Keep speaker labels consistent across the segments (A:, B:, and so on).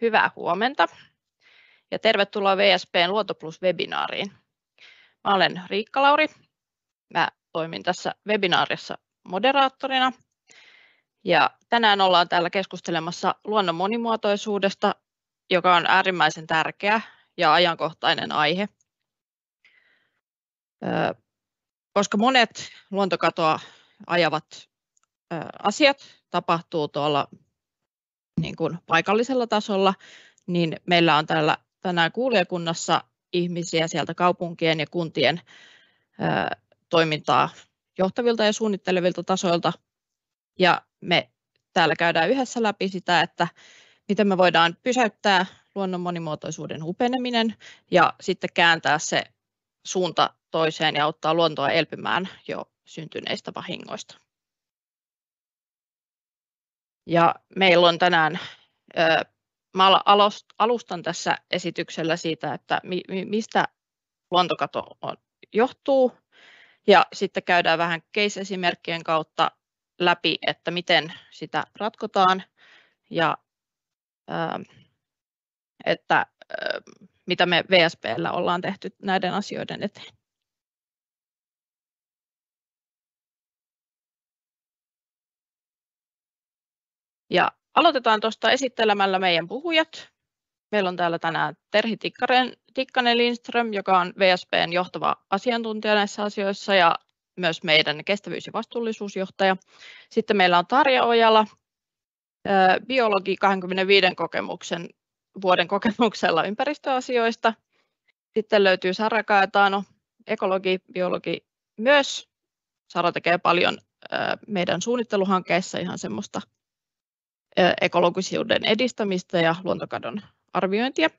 A: Hyvää huomenta ja tervetuloa WSP:n Luonto Plus-webinaariin. Mä olen Riikka Lauri. Mä toimin tässä webinaarissa moderaattorina. Ja tänään ollaan täällä keskustelemassa luonnon monimuotoisuudesta, joka on äärimmäisen tärkeä ja ajankohtainen aihe. Koska monet luontokatoa ajavat asiat tapahtuu tuolla niin kuin paikallisella tasolla, niin meillä on täällä tänään kuulijakunnassa ihmisiä sieltä kaupunkien ja kuntien toimintaa johtavilta ja suunnittelevilta tasoilta. Ja me täällä käydään yhdessä läpi sitä, että miten me voidaan pysäyttää luonnon monimuotoisuuden hupeneminen ja sitten kääntää se suunta toiseen ja auttaa luontoa elpymään jo syntyneistä vahingoista. Ja meillä on tänään, mä alustan tässä esityksellä siitä, että mistä luontokato johtuu, ja sitten käydään vähän case-esimerkkien kautta läpi, että miten sitä ratkotaan ja että mitä me WSP:llä ollaan tehty näiden asioiden eteen. Ja aloitetaan tuosta esittelemällä meidän puhujat. Meillä on täällä tänään Terhi Tikkanen-Lindström, joka on WSP:n johtava asiantuntija näissä asioissa ja myös meidän kestävyys- ja vastuullisuusjohtaja. Sitten meillä on Tarja Ojala, biologi 25 vuoden kokemuksella ympäristöasioista. Sitten löytyy Sara Kaetano, ekologi, biologi myös. Sara tekee paljon meidän suunnitteluhankkeissa ihan semmoista ekologisuuden edistämistä ja luontokadon arviointia.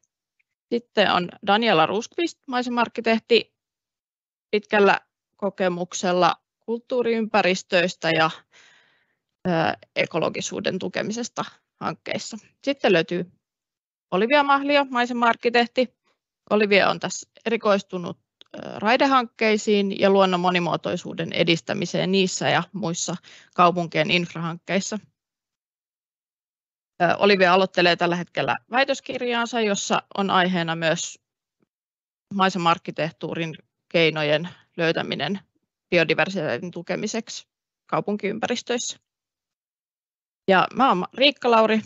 A: Sitten on Daniela Ruskvist, maisema-arkkitehti pitkällä kokemuksella kulttuuriympäristöistä ja ekologisuuden tukemisesta hankkeissa. Sitten löytyy Olivia Mahlio, maisema-arkkitehti. Olivia on tässä erikoistunut raidehankkeisiin ja luonnon monimuotoisuuden edistämiseen niissä ja muissa kaupunkien infrahankkeissa. Olivia aloittelee tällä hetkellä väitöskirjaansa, jossa on aiheena myös maisema-arkkitehtuurin keinojen löytäminen biodiversiteetin tukemiseksi kaupunkiympäristöissä. Ja mä oon Riikka Lauri,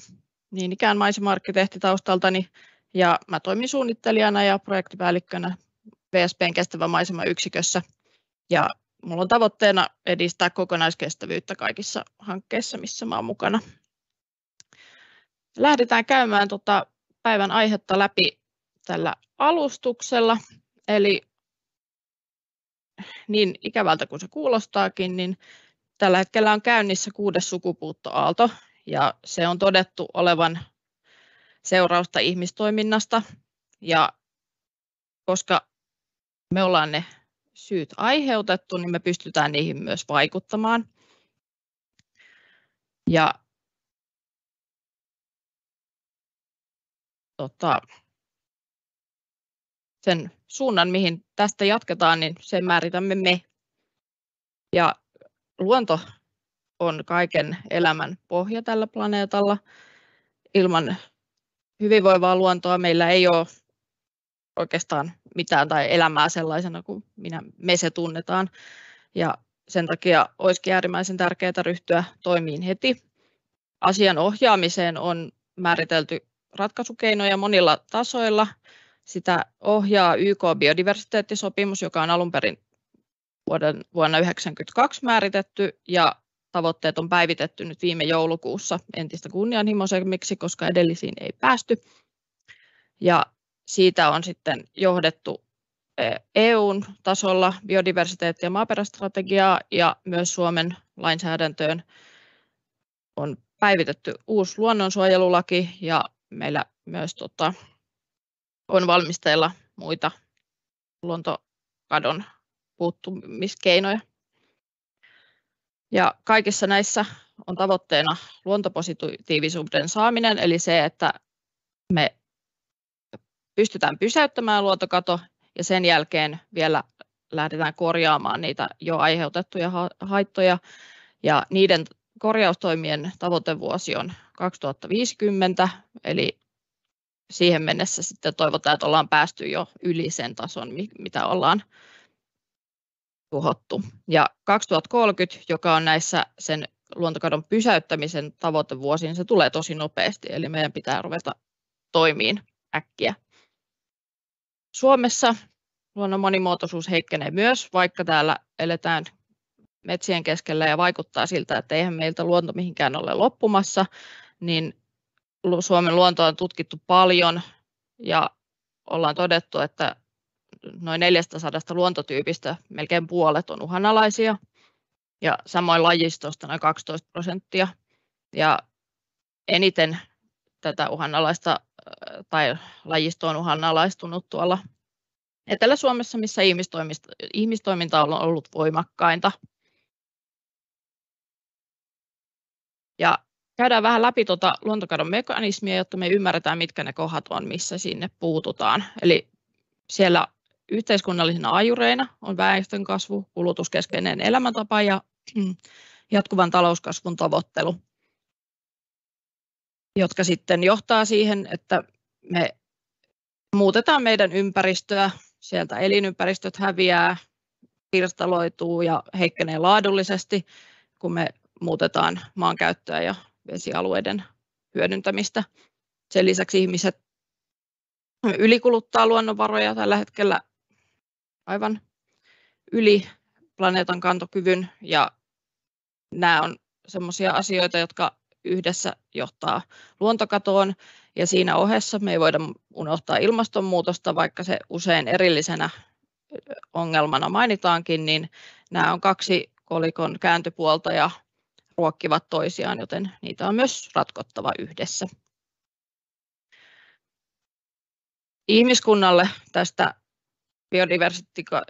A: niin ikään maisema-arkkitehti taustaltani, ja mä toimin suunnittelijana ja projektipäällikkönä WSP:n kestävän maisemayksikössä. Ja mulla on tavoitteena edistää kokonaiskestävyyttä kaikissa hankkeissa, missä mä oon mukana. Lähdetään käymään päivän aihetta läpi tällä alustuksella. Eli niin ikävältä kuin se kuulostaakin, niin tällä hetkellä on käynnissä 6. sukupuuttoaalto, ja se on todettu olevan seurausta ihmistoiminnasta. Ja koska me ollaan ne syyt aiheutettu, niin me pystytään niihin myös vaikuttamaan. Ja sen suunnan, mihin tästä jatketaan, niin sen määritämme me. Ja luonto on kaiken elämän pohja tällä planeetalla. Ilman hyvinvoivaa luontoa meillä ei ole oikeastaan mitään tai elämää sellaisena kuin me se tunnetaan. Ja sen takia olisikin äärimmäisen tärkeää ryhtyä toimiin heti. Asian ohjaamiseen on määritelty ratkaisukeinoja monilla tasoilla. Sitä ohjaa YK-biodiversiteettisopimus, joka on alun perin vuonna 1992 määritetty, ja tavoitteet on päivitetty nyt viime joulukuussa entistä kunnianhimoisemmiksi, koska edellisiin ei päästy. Ja siitä on sitten johdettu EU:n tasolla biodiversiteetti- ja maaperästrategiaa, ja myös Suomen lainsäädäntöön on päivitetty uusi luonnonsuojelulaki, ja meillä myös on valmisteilla muita luontokadon puuttumiskeinoja. Ja kaikissa näissä on tavoitteena luontopositiivisuuden saaminen, eli se, että me pystytään pysäyttämään luontokato ja sen jälkeen vielä lähdetään korjaamaan niitä jo aiheutettuja haittoja. Ja niiden korjaustoimien tavoitevuosi on 2050, eli siihen mennessä sitten toivotaan, että ollaan päästy jo yli sen tason, mitä ollaan tuhottu. Ja 2030, joka on näissä sen luontokadon pysäyttämisen tavoitevuosi, niin se tulee tosi nopeasti, eli meidän pitää ruveta toimiin äkkiä. Suomessa luonnon monimuotoisuus heikkenee myös, vaikka täällä eletään metsien keskellä ja vaikuttaa siltä, että eihän meiltä luonto mihinkään ole loppumassa, niin Suomen luontoa on tutkittu paljon ja ollaan todettu, että noin 400 luontotyypistä melkein puolet on uhanalaisia ja samoin lajistosta noin 12%. Ja eniten tätä uhanalaista tai lajisto on uhanalaistunut tuolla Etelä-Suomessa, missä ihmistoiminta on ollut voimakkainta. Ja käydään vähän läpi tuota luontokadon mekanismia, jotta me ymmärretään, mitkä ne kohdat on, missä sinne puututaan. Eli siellä yhteiskunnallisina ajureina on väestönkasvu, kulutuskeskeinen elämäntapa ja jatkuvan talouskasvun tavoittelu, jotka sitten johtaa siihen, että me muutetaan meidän ympäristöä, sieltä elinympäristöt häviää, pirstaloituu ja heikkenee laadullisesti, kun me muutetaan maankäyttöä ja vesialueiden hyödyntämistä. Sen lisäksi ihmiset ylikuluttaa luonnonvaroja tällä hetkellä aivan yli planeetan kantokyvyn, ja nämä on sellaisia asioita, jotka yhdessä johtaa luontokatoon, ja siinä ohessa me ei voida unohtaa ilmastonmuutosta, vaikka se usein erillisenä ongelmana mainitaankin, niin nämä on kaksi kolikon kääntöpuolta ja ruokkivat toisiaan, joten niitä on myös ratkottava yhdessä. Ihmiskunnalle tästä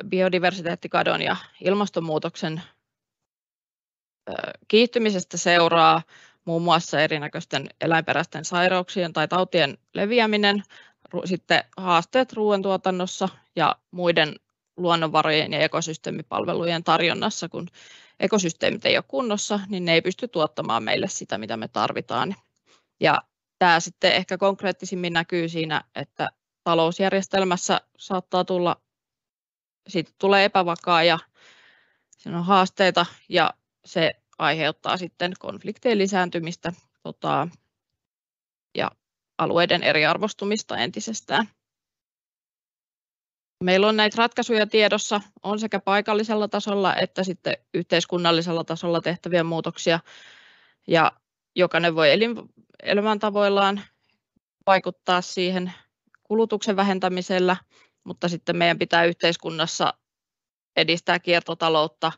A: biodiversiteettikadon ja ilmastonmuutoksen kiihtymisestä seuraa muun muassa erinäköisten eläinperäisten sairauksien tai tautien leviäminen, sitten haasteet ruoantuotannossa ja muiden luonnonvarojen ja ekosysteemipalvelujen tarjonnassa, kun ekosysteemit ei ole kunnossa, niin ne ei pysty tuottamaan meille sitä, mitä me tarvitaan. Ja tämä sitten ehkä konkreettisimmin näkyy siinä, että talousjärjestelmässä saattaa tulla, siitä tulee epävakaa ja siinä on haasteita ja se aiheuttaa sitten konfliktien lisääntymistä ja alueiden eriarvostumista entisestään. Meillä on näitä ratkaisuja tiedossa, on sekä paikallisella tasolla että sitten yhteiskunnallisella tasolla tehtäviä muutoksia, ja jokainen voi elämäntavoillaan vaikuttaa siihen kulutuksen vähentämisellä, mutta sitten meidän pitää yhteiskunnassa edistää kiertotaloutta,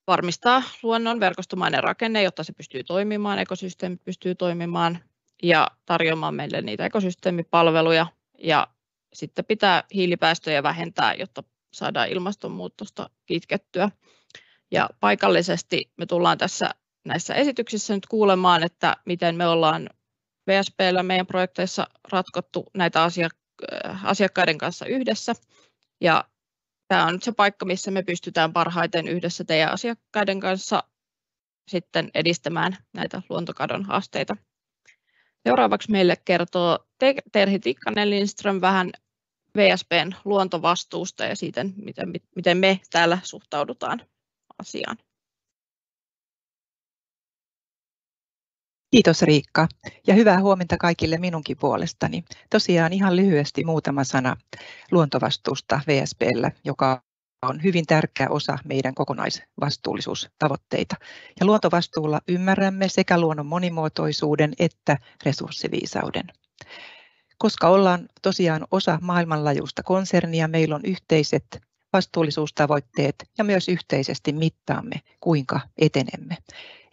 A: varmistaa luonnon verkostomainen rakenne, jotta se pystyy toimimaan, ekosysteemit pystyy toimimaan ja tarjoamaan meille niitä ekosysteemipalveluja, ja sitten pitää hiilipäästöjä vähentää, jotta saadaan ilmastonmuutosta kitkettyä. Ja paikallisesti me tullaan näissä esityksissä nyt kuulemaan, että miten me ollaan VSP:llä meidän projekteissa ratkottu näitä asiakkaiden kanssa yhdessä. Ja tämä on nyt se paikka, missä me pystytään parhaiten yhdessä teidän asiakkaiden kanssa sitten edistämään näitä luontokadon haasteita. Seuraavaksi meille kertoo Terhi Tikkanen-Lindström vähän VSP:n luontovastuusta ja siitä, miten me täällä suhtaudutaan asiaan.
B: Kiitos Riikka ja hyvää huomenta kaikille minunkin puolestani. Tosiaan ihan lyhyesti muutama sana luontovastuusta VSP:llä, joka on hyvin tärkeä osa meidän kokonaisvastuullisuustavoitteita. Ja luontovastuulla ymmärrämme sekä luonnon monimuotoisuuden että resurssiviisauden. Koska ollaan tosiaan osa maailmanlaajuista konsernia, meillä on yhteiset vastuullisuustavoitteet ja myös yhteisesti mittaamme, kuinka etenemme.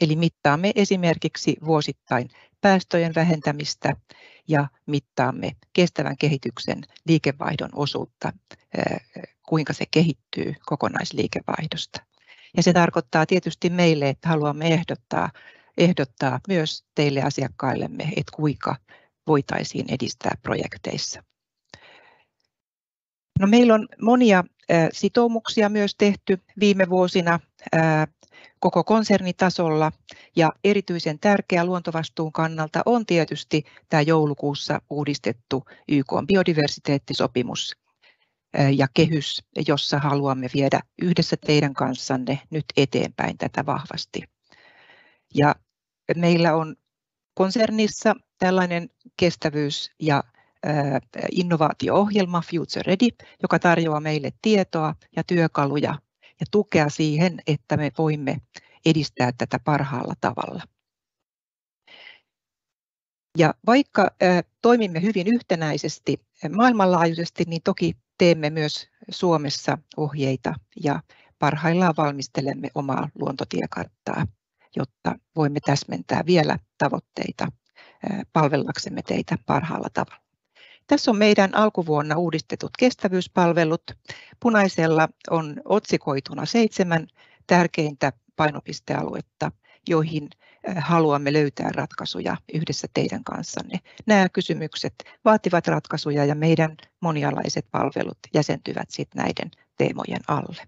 B: Eli mittaamme esimerkiksi vuosittain päästöjen vähentämistä ja mittaamme kestävän kehityksen liikevaihdon osuutta, kuinka se kehittyy kokonaisliikevaihdosta. Ja se tarkoittaa tietysti meille, että haluamme ehdottaa myös teille asiakkaillemme, että kuinka voitaisiin edistää projekteissa. No, meillä on monia sitoumuksia myös tehty viime vuosina koko konsernitasolla, ja erityisen tärkeä luontovastuun kannalta on tietysti tämä joulukuussa uudistettu YK:n biodiversiteettisopimus ja kehys, jossa haluamme viedä yhdessä teidän kanssanne nyt eteenpäin tätä vahvasti. Ja meillä on konsernissa tällainen kestävyys- ja innovaatio-ohjelma Future Ready, joka tarjoaa meille tietoa ja työkaluja ja tukea siihen, että me voimme edistää tätä parhaalla tavalla. Ja vaikka toimimme hyvin yhtenäisesti maailmanlaajuisesti, niin toki teemme myös Suomessa ohjeita ja parhaillaan valmistelemme omaa luontotiekarttaa, jotta voimme täsmentää vielä tavoitteita palvellaksemme teitä parhaalla tavalla. Tässä on meidän alkuvuonna uudistetut kestävyyspalvelut. Punaisella on otsikoituna 7 tärkeintä painopistealuetta, joihin haluamme löytää ratkaisuja yhdessä teidän kanssanne. Nämä kysymykset vaativat ratkaisuja ja meidän monialaiset palvelut jäsentyvät sitten näiden teemojen alle.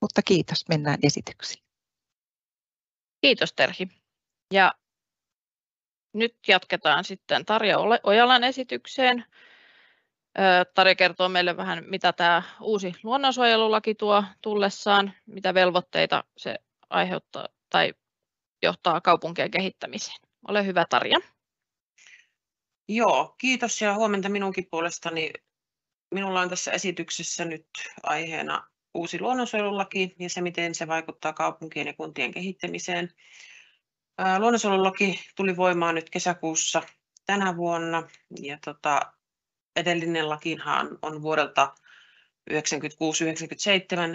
B: Mutta kiitos, mennään esityksiin.
A: Kiitos Terhi. Ja nyt jatketaan sitten Tarja Ojalan esitykseen. Tarja kertoo meille vähän, mitä tämä uusi luonnonsuojelulaki tuo tullessaan, mitä velvoitteita se aiheuttaa tai johtaa kaupunkien kehittämiseen. Ole hyvä, Tarja.
C: Joo, kiitos ja huomenta minunkin puolestani. Minulla on tässä esityksessä nyt aiheena uusi luonnonsuojelulaki ja se, miten se vaikuttaa kaupunkien ja kuntien kehittämiseen. Luonnonsuojelulaki tuli voimaan nyt kesäkuussa tänä vuonna ja edellinen lakihan on vuodelta 1996-1997,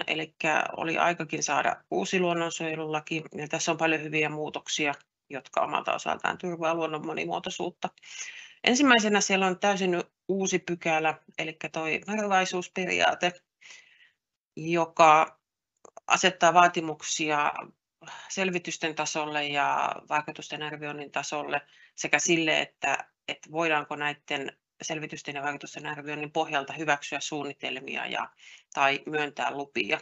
C: eli oli aikakin saada uusi luonnonsuojelulaki. Ja tässä on paljon hyviä muutoksia, jotka omalta osaltaan turvaa luonnon monimuotoisuutta. Ensimmäisenä siellä on täysin uusi pykälä, eli tuo varovaisuusperiaate, joka asettaa vaatimuksia selvitysten tasolle ja vaikutusten arvioinnin tasolle sekä sille, että voidaanko näiden selvitysten ja vaikutusten arvioinnin pohjalta hyväksyä suunnitelmia tai myöntää lupia.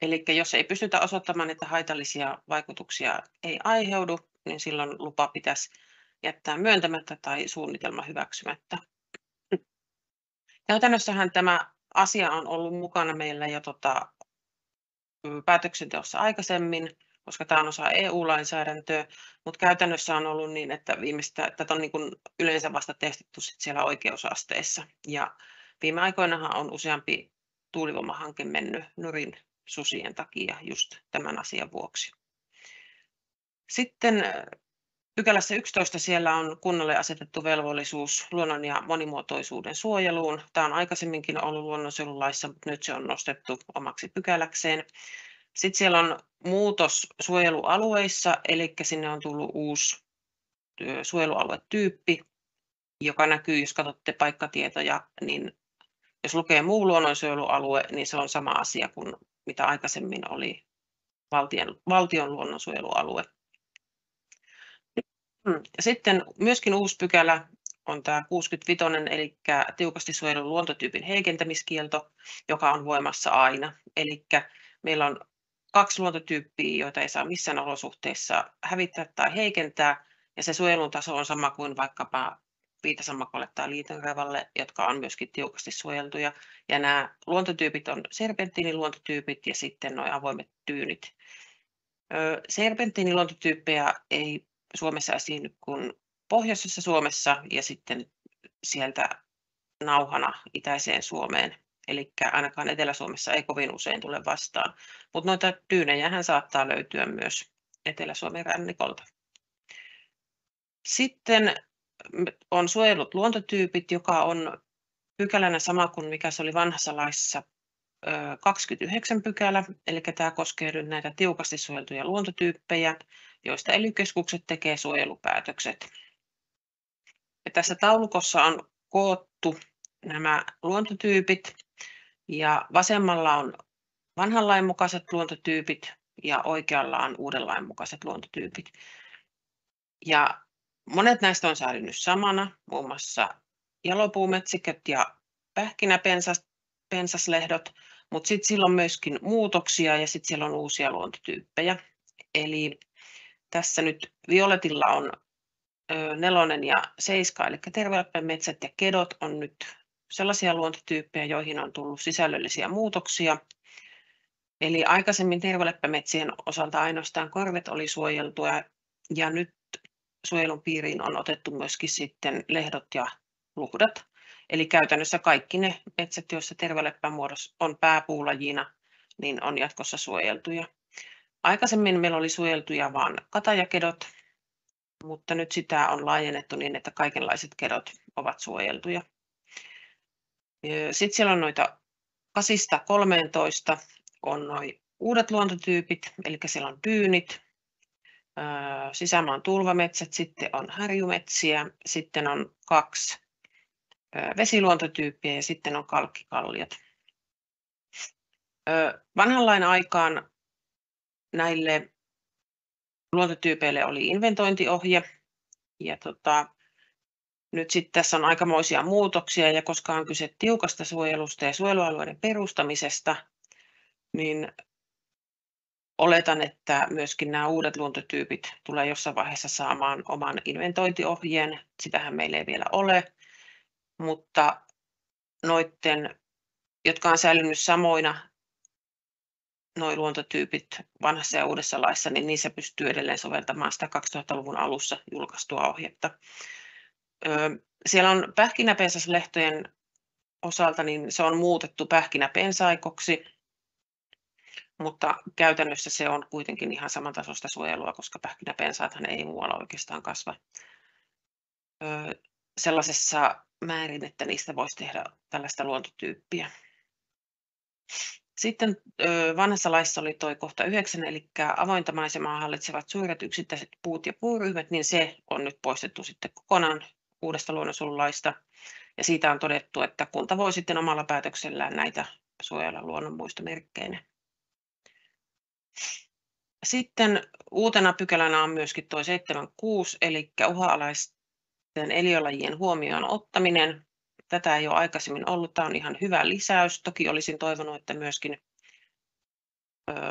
C: Eli jos ei pystytä osoittamaan, että haitallisia vaikutuksia ei aiheudu, niin silloin lupa pitäisi jättää myöntämättä tai suunnitelma hyväksymättä. Käytännössähän tämä asia on ollut mukana meillä jo päätöksenteossa aikaisemmin, koska tämä on osa EU-lainsäädäntöä, mutta käytännössä on ollut niin, että tätä on niin kuin yleensä vasta testattu siellä oikeusasteessa. Ja viime aikoinahan on useampi tuulivoimahanke mennyt nurin susien takia just tämän asian vuoksi. Sitten pykälässä 11 siellä on kunnalle asetettu velvollisuus luonnon ja monimuotoisuuden suojeluun. Tämä on aikaisemminkin ollut luonnonsuojelulaissa, mutta nyt se on nostettu omaksi pykäläkseen. Sitten siellä on muutos suojelualueissa, eli sinne on tullut uusi suojelualuetyyppi, joka näkyy, jos katsotte paikkatietoja, niin jos lukee muu luonnonsuojelualue, niin se on sama asia kuin mitä aikaisemmin oli valtion luonnonsuojelualue. Sitten myöskin uusi pykälä on tämä 65, eli tiukasti suojelun luontotyypin heikentämiskielto, joka on voimassa aina. Eli meillä on 2 luontotyyppiä, joita ei saa missään olosuhteissa hävittää tai heikentää, ja se suojelun taso on sama kuin vaikkapa viitasammakolle tai liitonraivalle, jotka on myöskin tiukasti suojeltuja. Ja nämä luontotyypit on serpenttiiniluontotyypit ja sitten nuo avoimet tyynit. Serpenttiiniluontotyyppejä ei Suomessa esiinny kuin pohjoisessa Suomessa ja sitten sieltä nauhana itäiseen Suomeen. Eli ainakaan Etelä-Suomessa ei kovin usein tule vastaan, mutta noita tyynejähän saattaa löytyä myös Etelä-Suomen rannikolta. Sitten on suojellut luontotyypit, joka on pykälänä sama kuin mikä se oli vanhassa laissa 29 pykälä, eli tämä koskee nyt näitä tiukasti suojeltuja luontotyyppejä, joista ELY-keskukset tekee suojelupäätökset. Ja tässä taulukossa on koottu nämä luontotyypit, ja vasemmalla on vanhan lain mukaiset luontotyypit, ja oikealla on uuden lain mukaiset luontotyypit. Ja monet näistä on säilynyt samana, muun muassa jalopuumetsiköt ja pähkinäpensaslehdot, Mutta sitten siellä on myöskin muutoksia ja sitten siellä on uusia luontotyyppejä. Eli tässä nyt violetilla on 4 ja 7, eli terveleppämetsät ja kedot on nyt sellaisia luontotyyppejä, joihin on tullut sisällöllisiä muutoksia. Eli aikaisemmin terveleppämetsien osalta ainoastaan korvet oli suojeltua ja nyt suojelun piiriin on otettu myöskin sitten lehdot ja luhdat. Eli käytännössä kaikki ne metsät, joissa terveleppämuodos on pääpuulajina, niin on jatkossa suojeltuja. Aikaisemmin meillä oli suojeltuja vain katajakedot, mutta nyt sitä on laajennettu niin, että kaikenlaiset kedot ovat suojeltuja. Sitten siellä on noita 8–13 on noi uudet luontotyypit, eli siellä on dyynit, sisämaan tulvametsät, sitten on härjumetsiä, sitten on 2 vesiluontotyyppiä ja sitten on kalkkikalliot. Vanhan lain aikaan näille luontotyypeille oli inventointiohje ja nyt sitten tässä on aikamoisia muutoksia ja koska on kyse tiukasta suojelusta ja suojelualueiden perustamisesta, niin oletan, että myöskin nämä uudet luontotyypit tulee jossain vaiheessa saamaan oman inventointiohjeen. Sitähän meillä ei vielä ole, mutta noiden, jotka on säilynyt samoina, nuo luontotyypit vanhassa ja uudessa laissa, niin niissä pystyy edelleen soveltamaan sitä 2000-luvun alussa julkaistua ohjetta. Siellä on pähkinäpensaslehtojen osalta, niin se on muutettu pähkinäpensaikoksi, mutta käytännössä se on kuitenkin ihan samantasoista suojelua, koska pähkinäpensaathan ei muualla oikeastaan kasva sellaisessa määrin, että niistä voisi tehdä tällaista luontotyyppiä. Sitten vanhassa laissa oli tuo kohta 9, eli avointa maisemaa hallitsevat suuret yksittäiset puut ja puuryhmät, niin se on nyt poistettu sitten kokonaan uudesta luonnonsuojelulaista. Ja siitä on todettu, että kunta voi sitten omalla päätöksellään näitä suojella luonnonmuistomerkkeinä. Sitten uutena pykälänä on myöskin tuo 7.6, eli uhanalaisten eliölajien huomioon ottaminen. Tätä ei ole aikaisemmin ollut. Tämä on ihan hyvä lisäys. Toki olisin toivonut, että myöskin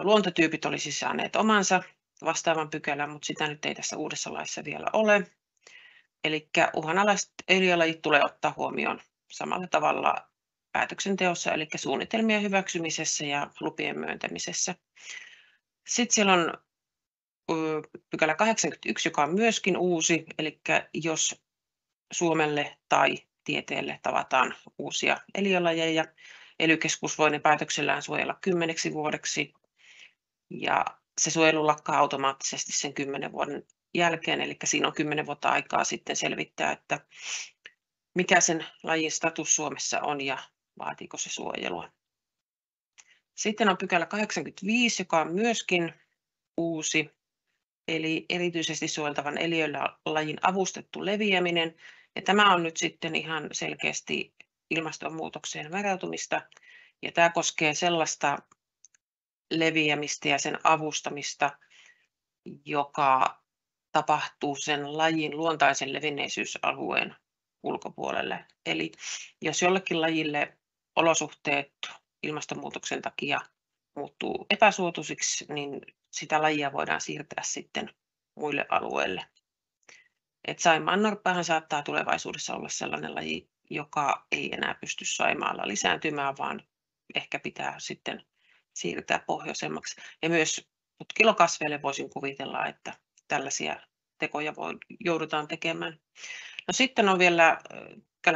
C: luontotyypit olisi saaneet omansa vastaavan pykälän, mutta sitä nyt ei tässä uudessa laissa vielä ole. Eli uhanalaiset eliölajit tulee ottaa huomioon samalla tavalla päätöksenteossa, eli suunnitelmien hyväksymisessä ja lupien myöntämisessä. Sitten siellä on pykälä 81, joka on myöskin uusi, eli jos Suomelle tai tieteelle tavataan uusia eliölajeja, ELY-keskus voi ne päätöksellään suojella 10 vuodeksi ja se suojelu lakkaa automaattisesti sen 10 vuoden jälkeen, eli siinä on 10 vuotta aikaa sitten selvittää, että mikä sen lajin status Suomessa on ja vaatiiko se suojelua. Sitten on pykälä 85, joka on myöskin uusi, eli erityisesti suojeltavan eliölajin avustettu leviäminen. Ja tämä on nyt sitten ihan selkeästi ilmastonmuutokseen varautumista, ja tämä koskee sellaista leviämistä ja sen avustamista, joka tapahtuu sen lajin luontaisen levinneisyysalueen ulkopuolelle. Eli jos jollekin lajille olosuhteet ilmastonmuutoksen takia muuttuu epäsuotuisiksi, niin sitä lajia voidaan siirtää sitten muille alueille. Saimaannorppahan saattaa tulevaisuudessa olla sellainen laji, joka ei enää pysty Saimaalla lisääntymään, vaan ehkä pitää sitten siirtää pohjoisemmaksi. Ja myös putkilokasveille voisin kuvitella, että tällaisia tekoja joudutaan tekemään. No sitten on vielä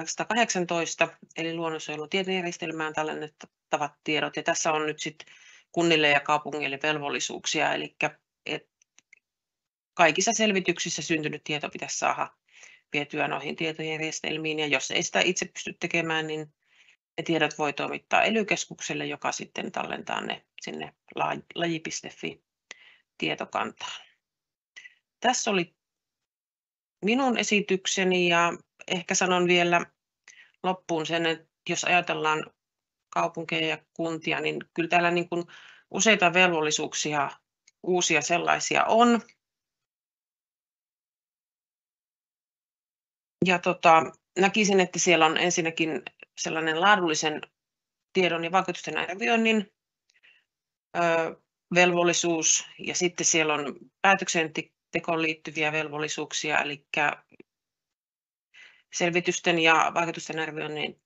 C: 118, eli luonnonsuojelun tietojärjestelmään tallennettavat tiedot. Ja tässä on nyt sitten kunnille ja kaupungeille velvollisuuksia, eli kaikissa selvityksissä syntynyt tieto pitäisi saada vietyä noihin tietojärjestelmiin, ja jos ei sitä itse pysty tekemään, niin ne tiedot voi toimittaa ELY-keskukselle, joka sitten tallentaa ne sinne laji.fi-tietokantaan. Tässä oli minun esitykseni, ja ehkä sanon vielä loppuun sen, että jos ajatellaan kaupunkeja ja kuntia, niin kyllä täällä niin kuin useita velvollisuuksia, uusia sellaisia on. Ja näkisin, että siellä on ensinnäkin sellainen laadullisen tiedon ja vaikutusten arvioinnin velvollisuus, ja sitten siellä on päätöksentekoon liittyviä velvollisuuksia, eli selvitysten ja vaikutusten arvioinnin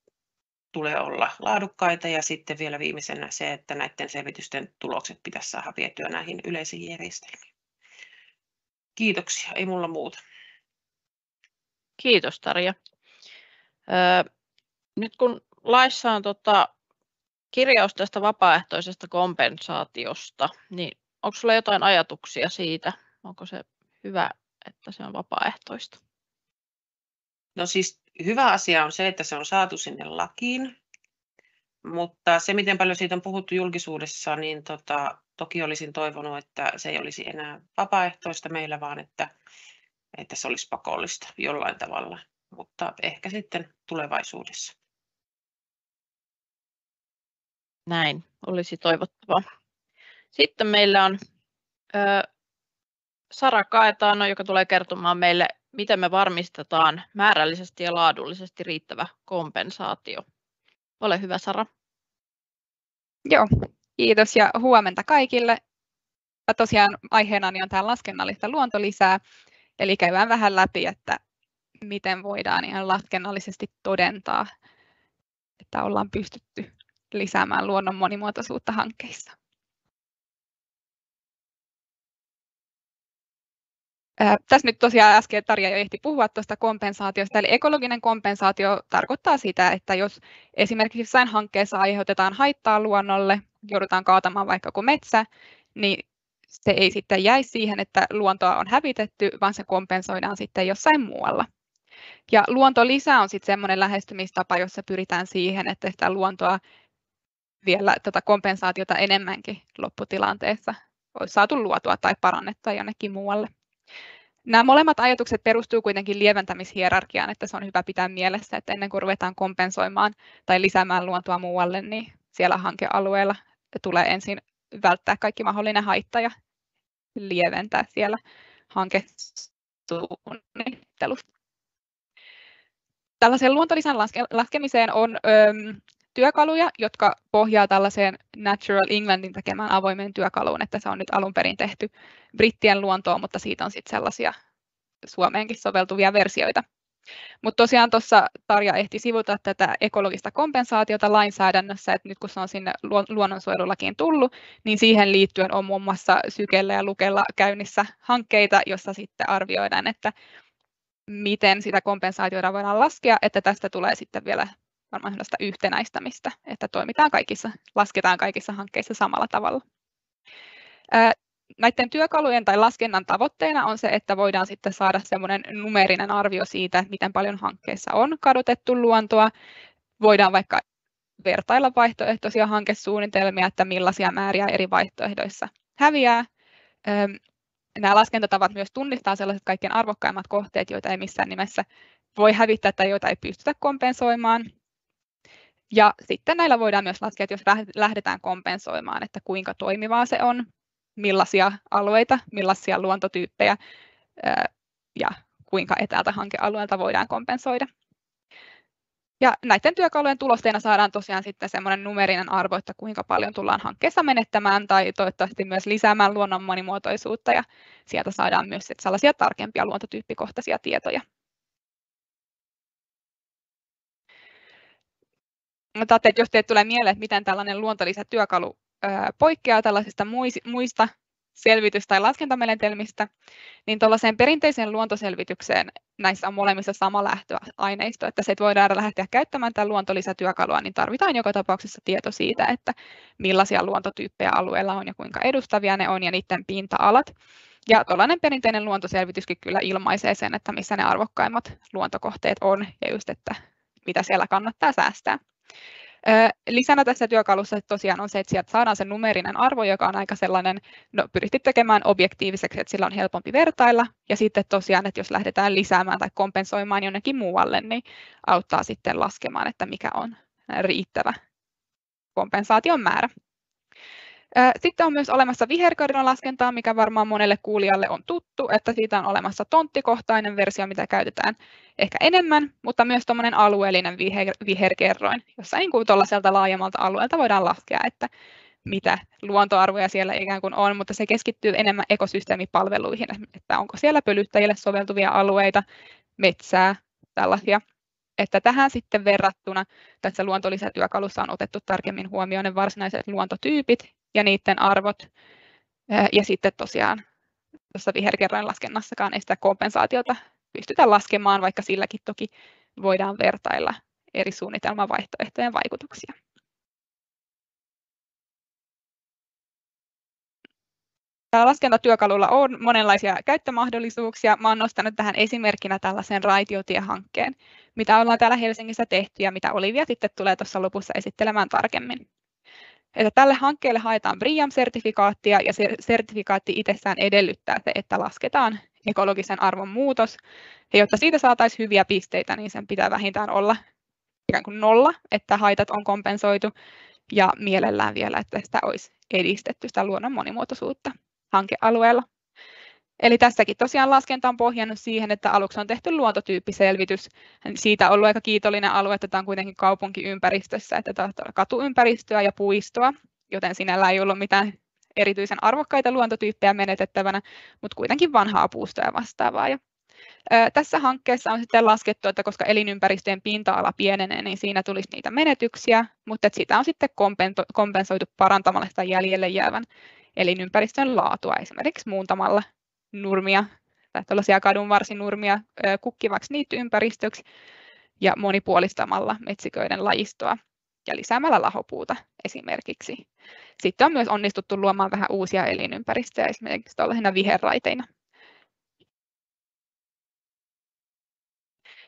C: tulee olla laadukkaita, ja sitten vielä viimeisenä se, että näiden selvitysten tulokset pitäisi saada vietyä näihin yleisiin järjestelmiin. Kiitoksia, ei mulla muuta.
A: Kiitos Tarja. Nyt kun laissa on kirjaus tästä vapaaehtoisesta kompensaatiosta, niin onko sinulla jotain ajatuksia siitä? Onko se hyvä, että se on vapaaehtoista?
C: No siis hyvä asia on se, että se on saatu sinne lakiin, mutta se miten paljon siitä on puhuttu julkisuudessa, niin toki olisin toivonut, että se ei olisi enää vapaaehtoista meillä, vaan että se olisi pakollista jollain tavalla, mutta ehkä sitten tulevaisuudessa.
A: Näin olisi toivottavaa. Sitten meillä on Sara Kaetaano, joka tulee kertomaan meille, miten me varmistetaan määrällisesti ja laadullisesti riittävä kompensaatio. Ole hyvä, Sara.
D: Joo, kiitos ja huomenta kaikille. Tosiaan aiheenani on tämä laskennallista luontolisää, eli käydään vähän läpi, että miten voidaan ihan laskennallisesti todentaa, että ollaan pystytty lisäämään luonnon monimuotoisuutta hankkeissa. Tässä nyt tosiaan äsken Tarja jo ehti puhua tuosta kompensaatiosta, eli ekologinen kompensaatio tarkoittaa sitä, että jos esimerkiksi jossain hankkeessa aiheutetaan haittaa luonnolle, joudutaan kaatamaan vaikka joku metsä, niin se ei sitten jäisi siihen, että luontoa on hävitetty, vaan se kompensoidaan sitten jossain muualla. Ja luontolisä on sitten semmoinen lähestymistapa, jossa pyritään siihen, että sitä luontoa vielä tätä kompensaatiota enemmänkin lopputilanteessa olisi saatu luotua tai parannettua jonnekin muualle. Nämä molemmat ajatukset perustuu kuitenkin lieventämishierarkiaan, että se on hyvä pitää mielessä, että ennen kuin ruvetaan kompensoimaan tai lisäämään luontoa muualle, niin siellä hankealueella tulee ensin välttää kaikki mahdollinen haitta ja lieventää siellä hankesuunnittelusta. Tällaisen luontolisän laskemiseen on työkaluja, jotka pohjaa tällaiseen Natural Englandin tekemään avoimeen työkaluun, että se on nyt alun perin tehty brittien luontoon, mutta siitä on sitten sellaisia Suomeenkin soveltuvia versioita. Mutta tosiaan tuossa Tarja ehti sivuta tätä ekologista kompensaatiota lainsäädännössä, että nyt kun se on sinne luonnonsuojelulakiin tullut, niin siihen liittyen on muun muassa Sykellä ja Lukella käynnissä hankkeita, jossa sitten arvioidaan, että miten sitä kompensaatiota voidaan laskea, että tästä tulee sitten vielä varmaan sellaista yhtenäistämistä, että lasketaan kaikissa hankkeissa samalla tavalla. Näiden työkalujen tai laskennan tavoitteena on se, että voidaan sitten saada semmoinen numeerinen arvio siitä, miten paljon hankkeessa on kadotettu luontoa. Voidaan vaikka vertailla vaihtoehtoisia hankesuunnitelmia, että millaisia määriä eri vaihtoehdoissa häviää. Nämä laskentatavat myös tunnistaa sellaiset kaikkein arvokkaimmat kohteet, joita ei missään nimessä voi hävittää tai joita ei pystytä kompensoimaan. Ja sitten näillä voidaan myös laskea, että jos lähdetään kompensoimaan, että kuinka toimivaa se on, millaisia alueita, millaisia luontotyyppejä ja kuinka etäältä hankealueelta voidaan kompensoida. Ja näiden työkalujen tulosteena saadaan tosiaan sitten semmoinen numerinen arvo, että kuinka paljon tullaan hankkeessa menettämään tai toivottavasti myös lisäämään luonnon monimuotoisuutta ja sieltä saadaan myös sellaisia tarkempia luontotyyppikohtaisia tietoja. Mutta jos teille tulee mieleen, että miten tällainen luontolisätyökalu poikkeaa tällaisista muista selvitys- tai laskentamenetelmistä, niin tuollaiseen perinteiseen luontoselvitykseen näissä on molemmissa sama lähtöaineisto, että se, että voidaan lähteä käyttämään tämän luontolisätyökalua, niin tarvitaan joka tapauksessa tieto siitä, että millaisia luontotyyppejä alueella on ja kuinka edustavia ne on ja niiden pinta-alat. Ja tuollainen perinteinen luontoselvityskin kyllä ilmaisee sen, että missä ne arvokkaimmat luontokohteet on ja just, että mitä siellä kannattaa säästää. Lisänä tässä työkalussa tosiaan on se, että sieltä saadaan se numerinen arvo, joka on aika sellainen, pyritty tekemään objektiiviseksi, että sillä on helpompi vertailla. Ja sitten tosiaan, että jos lähdetään lisäämään tai kompensoimaan jonnekin muualle, niin auttaa sitten laskemaan, että mikä on riittävä kompensaation määrä. Sitten on myös olemassa viherkadon laskentaa, mikä varmaan monelle kuulijalle on tuttu, että siitä on olemassa tonttikohtainen versio, mitä käytetään ehkä enemmän, mutta myös tuommoinen alueellinen viherkerroin, jossa niin kuin tuollaiselta laajemmalta alueelta voidaan laskea, että mitä luontoarvoja siellä ikään kuin on, mutta se keskittyy enemmän ekosysteemipalveluihin, että onko siellä pölyttäjille soveltuvia alueita, metsää, tällaisia. Että tähän sitten verrattuna tässä luontolisätyökalussa on otettu tarkemmin huomioon ne varsinaiset luontotyypit ja niiden arvot. Ja sitten tosiaan tuossa viherkerroin laskennassakaan ei sitä kompensaatiota pystytä laskemaan, vaikka silläkin toki voidaan vertailla eri suunnitelmavaihtoehtojen vaikutuksia. Tällä laskentatyökalulla on monenlaisia käyttömahdollisuuksia. Mä olen nostanut tähän esimerkkinä tällaisen raitiotiehankkeen, mitä ollaan täällä Helsingissä tehty ja mitä Olivia sitten tulee tuossa lopussa esittelemään tarkemmin. Että tälle hankkeelle haetaan BREEAM-sertifikaattia ja se sertifikaatti itsessään edellyttää se, että lasketaan ekologisen arvon muutos. Ja jotta siitä saataisiin hyviä pisteitä, niin sen pitää vähintään olla ikään kuin 0, että haitat on kompensoitu ja mielellään vielä, että sitä olisi edistetty sitä luonnon monimuotoisuutta hankealueella. Eli tässäkin tosiaan laskenta on pohjannut siihen, että aluksi on tehty luontotyyppiselvitys. Siitä on ollut aika kiitollinen alue, että tämä on kuitenkin kaupunkiympäristössä, että tämä on katuympäristöä ja puistoa, joten sinällä ei ollut mitään erityisen arvokkaita luontotyyppejä menetettävänä, mutta kuitenkin vanhaa puustoa ja vastaavaa. Ja tässä hankkeessa on sitten laskettu, että koska elinympäristöjen pinta-ala pienenee, niin siinä tulisi niitä menetyksiä, mutta että sitä on sitten kompensoitu parantamalla sitä jäljelle jäävän elinympäristön laatua, esimerkiksi muuntamalla nurmia tai tällaisia kadunvarsinurmia kukkivaksi niittyympäristöksi ja monipuolistamalla metsiköiden lajistoa ja lisäämällä lahopuuta esimerkiksi. Sitten on myös onnistuttu luomaan vähän uusia elinympäristöjä, esimerkiksi tuollaisina viherraiteina.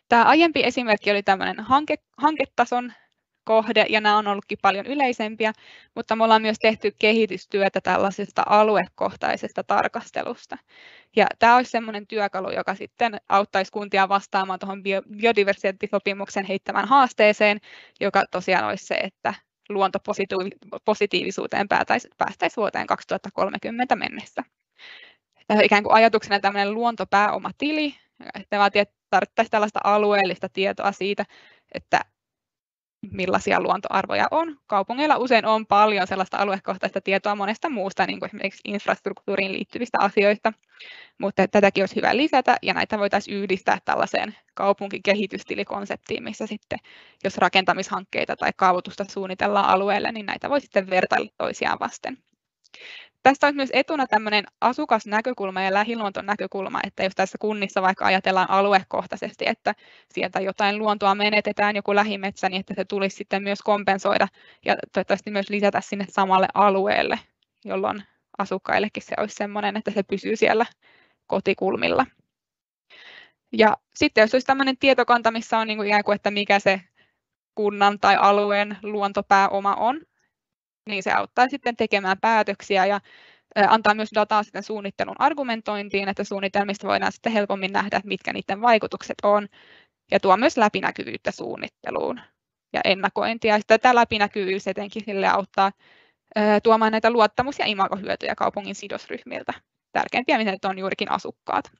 D: Tämä aiempi esimerkki oli tämmöinen hanketason kohde, ja nämä on ollutkin paljon yleisempiä, mutta me ollaan myös tehty kehitystyötä tällaisesta aluekohtaisesta tarkastelusta. Ja tämä olisi sellainen työkalu, joka sitten auttaisi kuntia vastaamaan tuohon biodiversiteettisopimuksen heittämään haasteeseen, joka tosiaan olisi se, että luontopositiivisuuteen päästäisiin vuoteen 2030 mennessä. Ikään kuin ajatuksena tämmöinen luontopääomatili, että vaatii, että tarvittaisiin tällaista alueellista tietoa siitä, että millaisia luontoarvoja on. Kaupungeilla usein on paljon sellaista aluekohtaista tietoa monesta muusta, niin kuin esimerkiksi infrastruktuuriin liittyvistä asioista, mutta tätäkin olisi hyvä lisätä, ja näitä voitaisiin yhdistää tällaiseen kaupunkikehitystilikonseptiin, missä sitten, jos rakentamishankkeita tai kaavoitusta suunnitellaan alueelle, niin näitä voi sitten vertailla toisiaan vasten. Tästä on myös etuna tämmöinen asukasnäkökulma ja lähiluontonäkökulma, että jos tässä kunnissa vaikka ajatellaan aluekohtaisesti, että sieltä jotain luontoa menetetään, joku lähimetsä, niin että se tulisi sitten myös kompensoida ja toivottavasti myös lisätä sinne samalle alueelle, jolloin asukkaillekin se olisi semmoinen, että se pysyy siellä kotikulmilla. Ja sitten jos olisi tämmöinen tietokanta, missä on niin kuin ikään kuin, että mikä se kunnan tai alueen luontopääoma on, niin se auttaa sitten tekemään päätöksiä ja antaa myös dataa sitten suunnittelun argumentointiin, että suunnitelmista voidaan sitten helpommin nähdä, että mitkä niiden vaikutukset on, ja tuo myös läpinäkyvyyttä suunnitteluun ja ennakointia. Ja tätä läpinäkyvyys etenkin sille auttaa tuomaan näitä luottamus- ja imagohyötyjä kaupungin sidosryhmiltä. Tärkeimpiä mitä on juurikin asukkaat.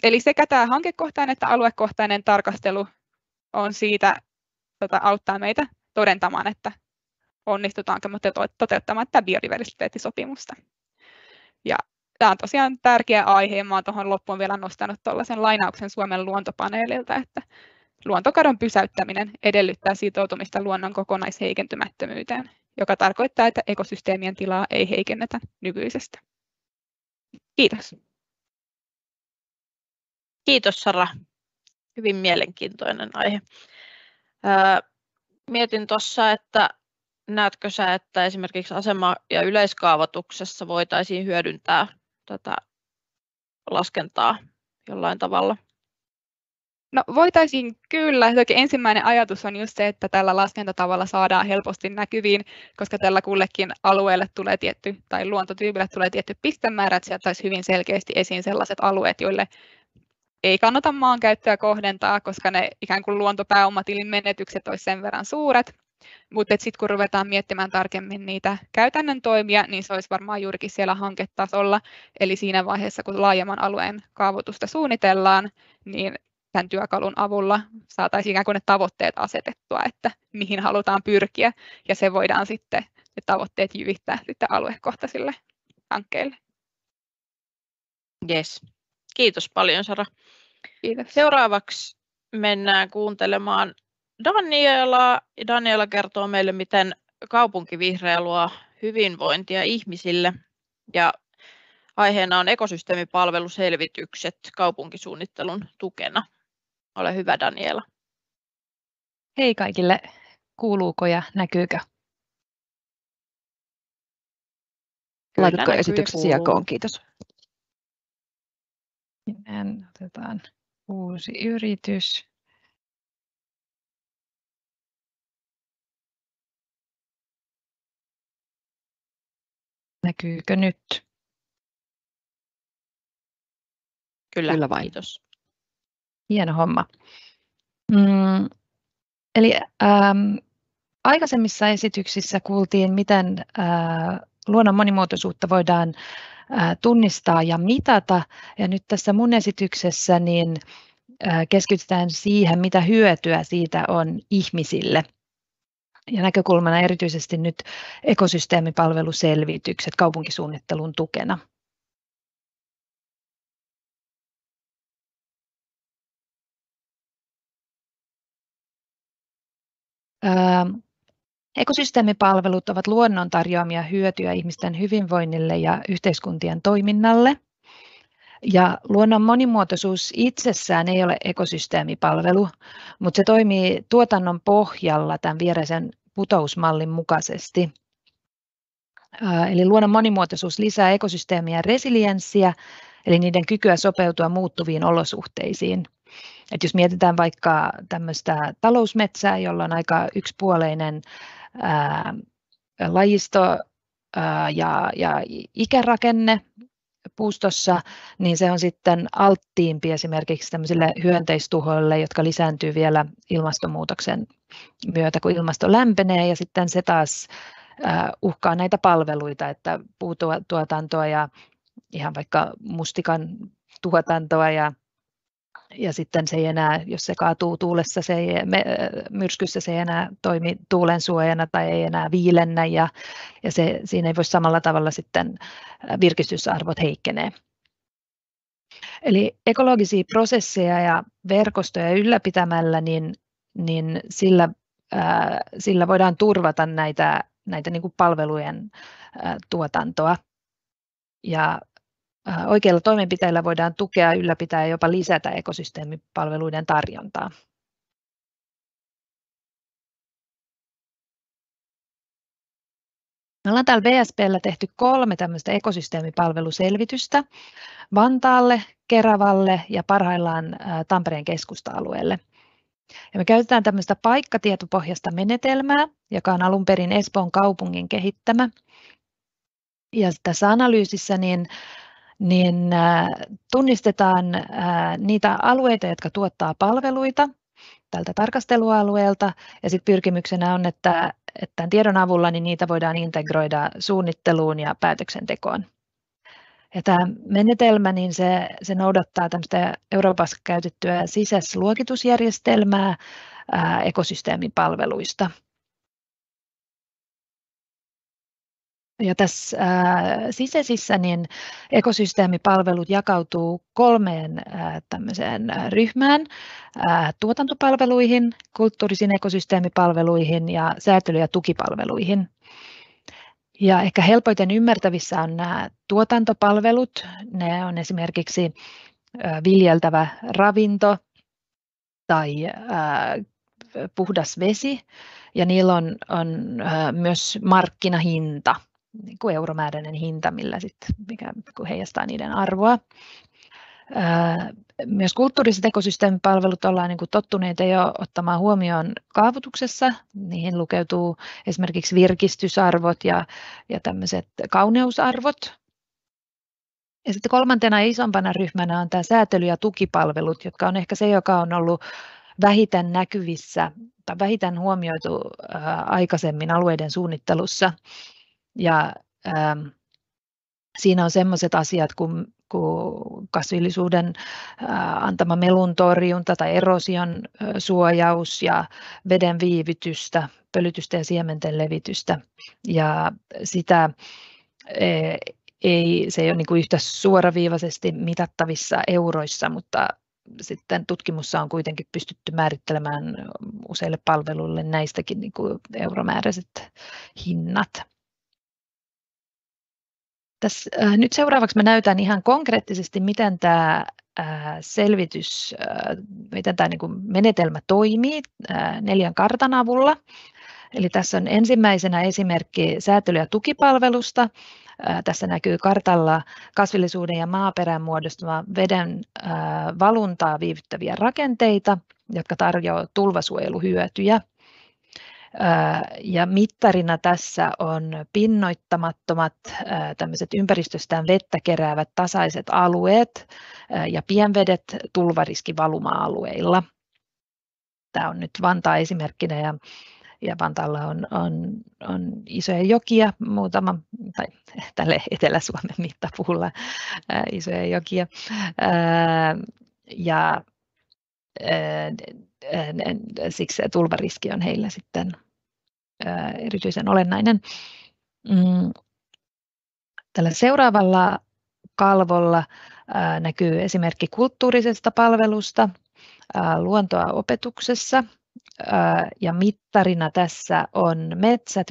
D: Eli sekä tämä hankekohtainen että aluekohtainen tarkastelu on siitä, auttaa meitä todentamaan, että onnistutaanko me toteuttamaan tätä biodiversiteettisopimusta. Ja tämä on tosiaan tärkeä aihe, ja olen tuohon loppuun vielä nostanut tuollaisen lainauksen Suomen luontopaneelilta, että luontokadon pysäyttäminen edellyttää sitoutumista luonnon kokonaisheikentymättömyyteen, joka tarkoittaa, että ekosysteemien tilaa ei heikennetä nykyisestä. Kiitos.
A: Kiitos Sara. Hyvin mielenkiintoinen aihe. Mietin tuossa, että näetkö sä, että esimerkiksi asema- ja yleiskaavoituksessa voitaisiin hyödyntää tätä laskentaa jollain tavalla?
D: No voitaisiin kyllä. Toki ensimmäinen ajatus on just se, että tällä laskentatavalla saadaan helposti näkyviin, koska tällä kullekin alueelle tulee tai luontotyypille tulee tietty pistemäärä, että sieltä olisi hyvin selkeästi esiin sellaiset alueet, joille ei kannata maankäyttöä kohdentaa, koska ne ikään kuin luontopääomatilin menetykset olisi sen verran suuret. Mutta sitten kun ruvetaan miettimään tarkemmin niitä käytännön toimia, niin se olisi varmaan juurikin siellä hanketasolla. Eli siinä vaiheessa, kun laajemman alueen kaavoitusta suunnitellaan, niin tämän työkalun avulla saataisiin ikään kuin ne tavoitteet asetettua, että mihin halutaan pyrkiä, ja se voidaan sitten ne tavoitteet jyvittää sitten aluekohtaisille hankkeille.
A: Yes. Kiitos paljon, Sara.
D: Kiitos.
A: Seuraavaksi mennään kuuntelemaan Danielaa. Daniela kertoo meille, miten kaupunkivihreä luo hyvinvointia ihmisille. Ja aiheena on ekosysteemipalveluselvitykset kaupunkisuunnittelun tukena. Ole hyvä, Daniela.
E: Hei kaikille, kuuluuko ja näkyykö?
B: Laitatko esityksesi jakoon? Kiitos.
E: Otetaan uusi yritys. Näkyykö nyt?
A: Kyllä
B: vain.
A: Kiitos.
E: Hieno homma. Eli aikaisemmissa esityksissä kuultiin, miten luonnon monimuotoisuutta voidaan tunnistaa ja mitata. Ja nyt tässä mun esityksessä niin keskitytään siihen, mitä hyötyä siitä on ihmisille. Ja näkökulmana erityisesti nyt ekosysteemipalveluselvitykset kaupunkisuunnittelun tukena. Ekosysteemipalvelut ovat luonnon tarjoamia hyötyjä ihmisten hyvinvoinnille ja yhteiskuntien toiminnalle. Ja luonnon monimuotoisuus itsessään ei ole ekosysteemipalvelu, mutta se toimii tuotannon pohjalla tämän viereisen putousmallin mukaisesti. Eli luonnon monimuotoisuus lisää ekosysteemien resilienssiä, eli niiden kykyä sopeutua muuttuviin olosuhteisiin. Et jos mietitään vaikka tämmöistä talousmetsää, jolla on aika yksipuoleinen lajisto ja ikärakenne puustossa, niin se on sitten alttiimpi esimerkiksi tämmöisille hyönteistuhoille, jotka lisääntyy vielä ilmastonmuutoksen myötä, kun ilmasto lämpenee, ja sitten se taas uhkaa näitä palveluita, että puutuotantoa ja ihan vaikka mustikan tuotantoa ja sitten se ei enää, jos se kaatuu tuulessa, myrskyssä se ei enää toimi tuulen suojana tai ei enää viilennä ja siinä ei voi samalla tavalla sitten virkistysarvot heikkenee. Eli ekologisia prosesseja ja verkostoja ylläpitämällä, niin sillä voidaan turvata näitä niin kuin palvelujen tuotantoa. Ja oikeilla toimenpiteillä voidaan tukea, ylläpitää ja jopa lisätä ekosysteemipalveluiden tarjontaa. Me ollaan täällä VSP:llä tehty 3 tämmöistä ekosysteemipalveluselvitystä Vantaalle, Keravalle ja parhaillaan Tampereen keskusta-alueelle. Ja me käytetään tämmöistä paikkatietopohjaista menetelmää, joka on alun perin Espoon kaupungin kehittämä. Ja tässä analyysissä niin tunnistetaan niitä alueita, jotka tuottaa palveluita tältä tarkastelualueelta, ja sitten pyrkimyksenä on, että tämän tiedon avulla niin niitä voidaan integroida suunnitteluun ja päätöksentekoon. Ja tämä menetelmä niin se noudattaa tämmöistä Euroopassa käytettyä SISES-luokitusjärjestelmää ekosysteemipalveluista. Ja tässä SISESissä niin ekosysteemipalvelut jakautuu 3 tämmöiseen ryhmään, tuotantopalveluihin, kulttuurisiin ekosysteemipalveluihin ja säätely- ja tukipalveluihin. Ja ehkä helpoiten ymmärtävissä on nämä tuotantopalvelut. Ne on esimerkiksi viljeltävä ravinto tai puhdas vesi, ja niillä on myös markkinahinta, niin kuin euromääräinen hinta, mikä heijastaa niiden arvoa. Myös kulttuuriset ekosysteemipalvelut ollaan niin kuin tottuneita jo ottamaan huomioon kaavoituksessa. Niihin lukeutuu esimerkiksi virkistysarvot ja tämmöiset kauneusarvot. Ja sitten 3. isompana ryhmänä on tämä säätely- ja tukipalvelut, jotka on ehkä se, joka on ollut vähiten näkyvissä mutta vähiten huomioitu aikaisemmin alueiden suunnittelussa. Ja siinä on sellaiset asiat kuin kasvillisuuden antama melun torjunta tai erosion suojaus ja veden viivytystä, pölytystä ja siementen levitystä. Ja sitä se ei ole niin kuin yhtä suoraviivaisesti mitattavissa euroissa, mutta sitten tutkimussa on kuitenkin pystytty määrittelemään useille palveluille näistäkin niin kuin euromääräiset hinnat. Nyt seuraavaksi mä näytän ihan konkreettisesti, miten tämä selvitys, miten tämä niin kuin menetelmä toimii 4 kartan avulla. Eli tässä on ensimmäisenä esimerkki säätely- ja tukipalvelusta. Tässä näkyy kartalla kasvillisuuden ja maaperän muodostama veden valuntaa viivyttäviä rakenteita, jotka tarjoavat tulvasuojeluhyötyjä. Ja mittarina tässä on pinnoittamattomat tämmöiset ympäristöstään vettä keräävät tasaiset alueet ja pienvedet tulvariskivaluma-alueilla. Tämä on nyt Vantaa esimerkkinä ja Vantaalla on isoja jokia, muutama, tai tälle Etelä-Suomen mittapuulla isoja jokia. Ja siksi tulvariski on heillä sitten erityisen olennainen. Tällä seuraavalla kalvolla näkyy esimerkki kulttuurisesta palvelusta luontoa opetuksessa. Ja mittarina tässä on metsät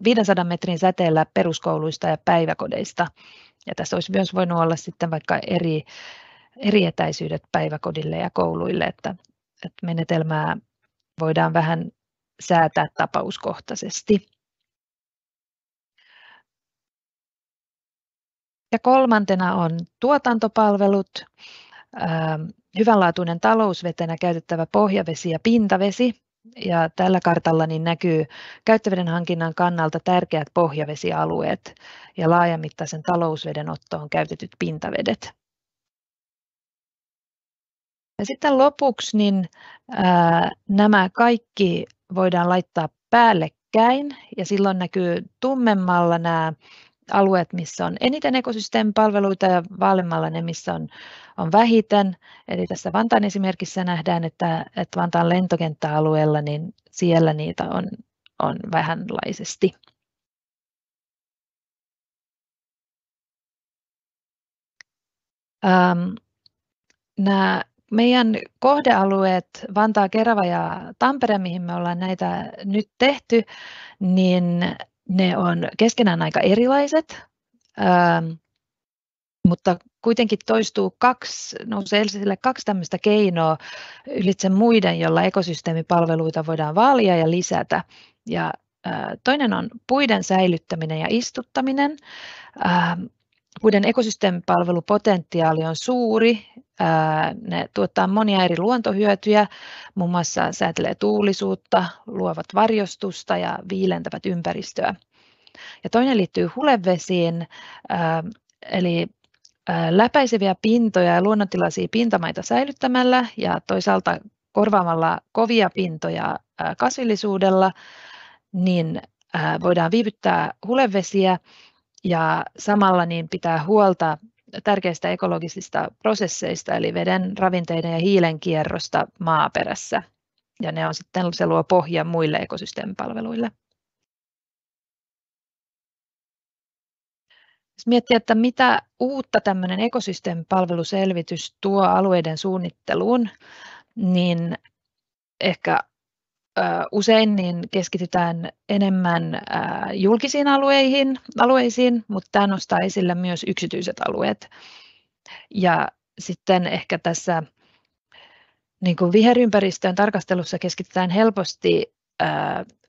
E: 500 metrin säteellä peruskouluista ja päiväkodeista. Ja tässä olisi myös voinut olla sitten vaikka eri etäisyydet päiväkodille ja kouluille, että menetelmää voidaan vähän säätää tapauskohtaisesti. Ja kolmantena on tuotantopalvelut, hyvänlaatuinen talousvetenä käytettävä pohjavesi ja pintavesi. Ja tällä kartalla niin näkyy käyttöveden hankinnan kannalta tärkeät pohjavesialueet ja laajamittaisen talousveden ottoon käytetyt pintavedet. Ja sitten lopuksi niin, nämä kaikki voidaan laittaa päällekkäin ja silloin näkyy tummemmalla nämä alueet, missä on eniten ekosysteemipalveluita ja vaaleammalla ne, missä on vähiten. Eli tässä Vantaan esimerkissä nähdään, että Vantaan lentokenttäalueella niin siellä niitä on vähänlaisesti. Nämä meidän kohdealueet, Vantaa, Kerava ja Tampere, mihin me ollaan näitä nyt tehty, niin ne on keskenään aika erilaiset, mutta kuitenkin nousee esille 2 tämmöistä keinoa ylitse muiden, jolla ekosysteemipalveluita voidaan vaalia ja lisätä. Ja toinen on puiden säilyttäminen ja istuttaminen. Puiden ekosysteemipalvelupotentiaali on suuri. Ne tuottaa monia eri luontohyötyjä, muun muassa säätelee tuulisuutta, luovat varjostusta ja viilentävät ympäristöä. Ja toinen liittyy hulevesiin, eli läpäiseviä pintoja ja luonnontilaisia pintamaita säilyttämällä ja toisaalta korvaamalla kovia pintoja kasvillisuudella, niin voidaan viivyttää hulevesiä ja samalla niin pitää huolta tärkeistä ekologisista prosesseista, eli veden, ravinteiden ja hiilen kierrosta maaperässä. Ja ne on sitten, se luo pohjan muille ekosysteemipalveluille. Jos miettii, että mitä uutta tämmöinen ekosysteemipalveluselvitys tuo alueiden suunnitteluun, niin ehkä usein niin keskitytään enemmän julkisiin alueisiin, mutta tämä nostaa esille myös yksityiset alueet. Ja sitten ehkä tässä niin kuin viherympäristön tarkastelussa keskitytään helposti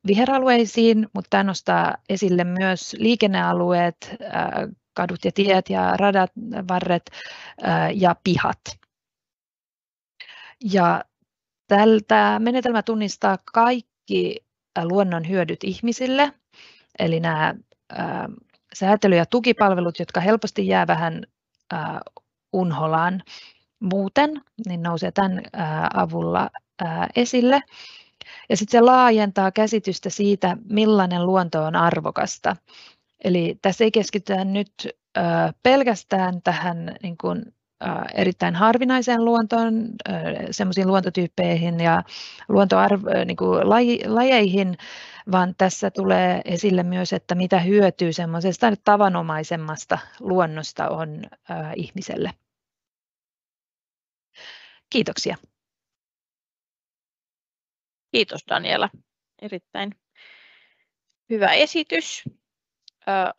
E: viheralueisiin, mutta tämä nostaa esille myös liikennealueet, kadut ja tiet ja radat, varret ja pihat. Ja tämä menetelmä tunnistaa kaikki luonnon hyödyt ihmisille, eli nämä säätely- ja tukipalvelut, jotka helposti jää vähän unholaan muuten, niin nousee tämän avulla esille. Ja sitten se laajentaa käsitystä siitä, millainen luonto on arvokasta. Eli tässä ei keskitytä nyt pelkästään tähän niin kuin, erittäin harvinaiseen luontoon, semmoisiin luontotyyppeihin ja lajeihin, vaan tässä tulee esille myös, että mitä hyötyä semmoisesta tavanomaisemmasta luonnosta on ihmiselle. Kiitoksia.
A: Kiitos Daniela. Erittäin hyvä esitys.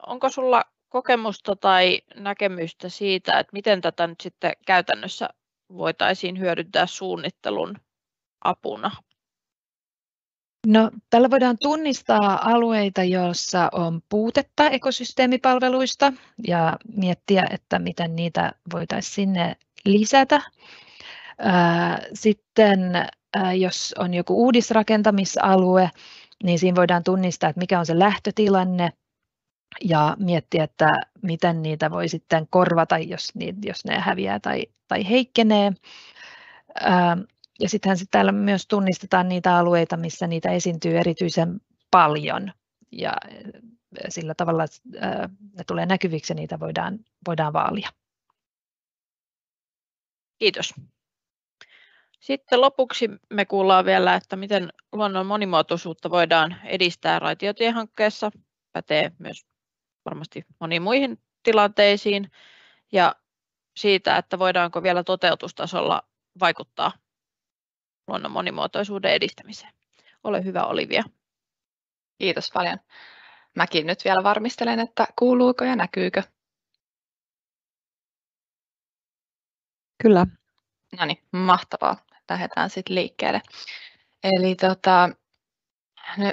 A: Onko sulla kokemusta tai näkemystä siitä, että miten tätä nyt sitten käytännössä voitaisiin hyödyntää suunnittelun apuna?
E: No, tällä voidaan tunnistaa alueita, joissa on puutetta ekosysteemipalveluista ja miettiä, että miten niitä voitaisiin sinne lisätä. Sitten jos on joku uudisrakentamisalue, niin siinä voidaan tunnistaa, että mikä on se lähtötilanne ja miettiä, että miten niitä voi sitten korvata, jos ne häviää tai heikkenee. Ja sittenhän täällä myös tunnistetaan niitä alueita, missä niitä esiintyy erityisen paljon ja sillä tavalla ne tulee näkyviksi ja niitä voidaan vaalia.
A: Kiitos. Sitten lopuksi me kuullaan vielä, että miten luonnon monimuotoisuutta voidaan edistää raitiotiehankkeessa. Pätee myös varmasti moniin muihin tilanteisiin ja siitä, että voidaanko vielä toteutustasolla vaikuttaa luonnon monimuotoisuuden edistämiseen. Ole hyvä, Olivia.
F: Kiitos paljon. Mäkin nyt vielä varmistelen, että kuuluuko ja näkyykö.
B: Kyllä.
F: No niin, mahtavaa. Lähdetään sitten liikkeelle. Eli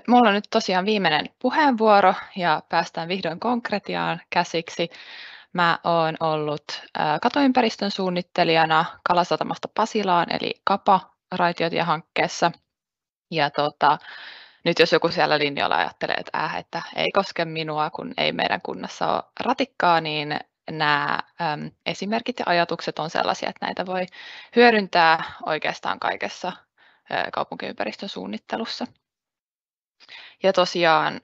F: mulla on nyt tosiaan viimeinen puheenvuoro ja päästään vihdoin konkretiaan käsiksi. Mä oon ollut katoympäristön suunnittelijana Kalasatamasta Pasilaan eli KAPA-raitiotiehankkeessa. Ja nyt jos joku siellä linjalla ajattelee, että ei koske minua, kun ei meidän kunnassa ole ratikkaa, niin nämä esimerkit ja ajatukset on sellaisia, että näitä voi hyödyntää oikeastaan kaikessa kaupunkiympäristön suunnittelussa. Ja tosiaan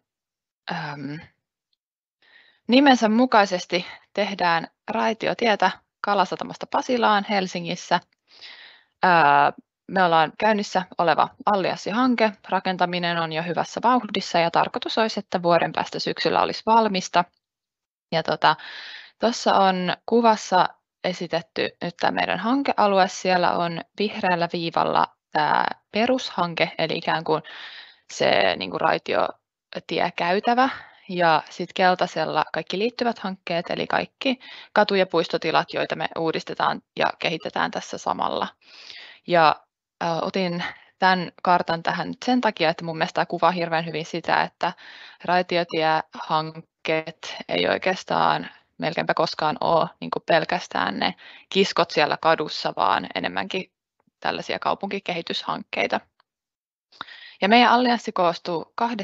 F: nimensä mukaisesti tehdään raitiotietä Kalasatamasta Pasilaan Helsingissä. Me ollaan käynnissä oleva allianssihanke. Rakentaminen on jo hyvässä vauhdissa ja tarkoitus olisi, että vuoden päästä syksyllä olisi valmista. Ja tuossa on kuvassa esitetty nyt tämä meidän hankealue. Siellä on vihreällä viivalla tämä perushanke, eli ikään kuin se niin kuin raitiotiekäytävä. Ja sitten keltaisella kaikki liittyvät hankkeet, eli kaikki katu- ja puistotilat, joita me uudistetaan ja kehitetään tässä samalla. Ja otin tämän kartan tähän nyt sen takia, että mun mielestä tämä kuvaa hirveän hyvin sitä, että raitiotiehankkeet ei oikeastaan melkeinpä koskaan ole niin kuin pelkästään ne kiskot siellä kadussa, vaan enemmänkin tällaisia kaupunkikehityshankkeita. Ja meidän allianssi koostuu 2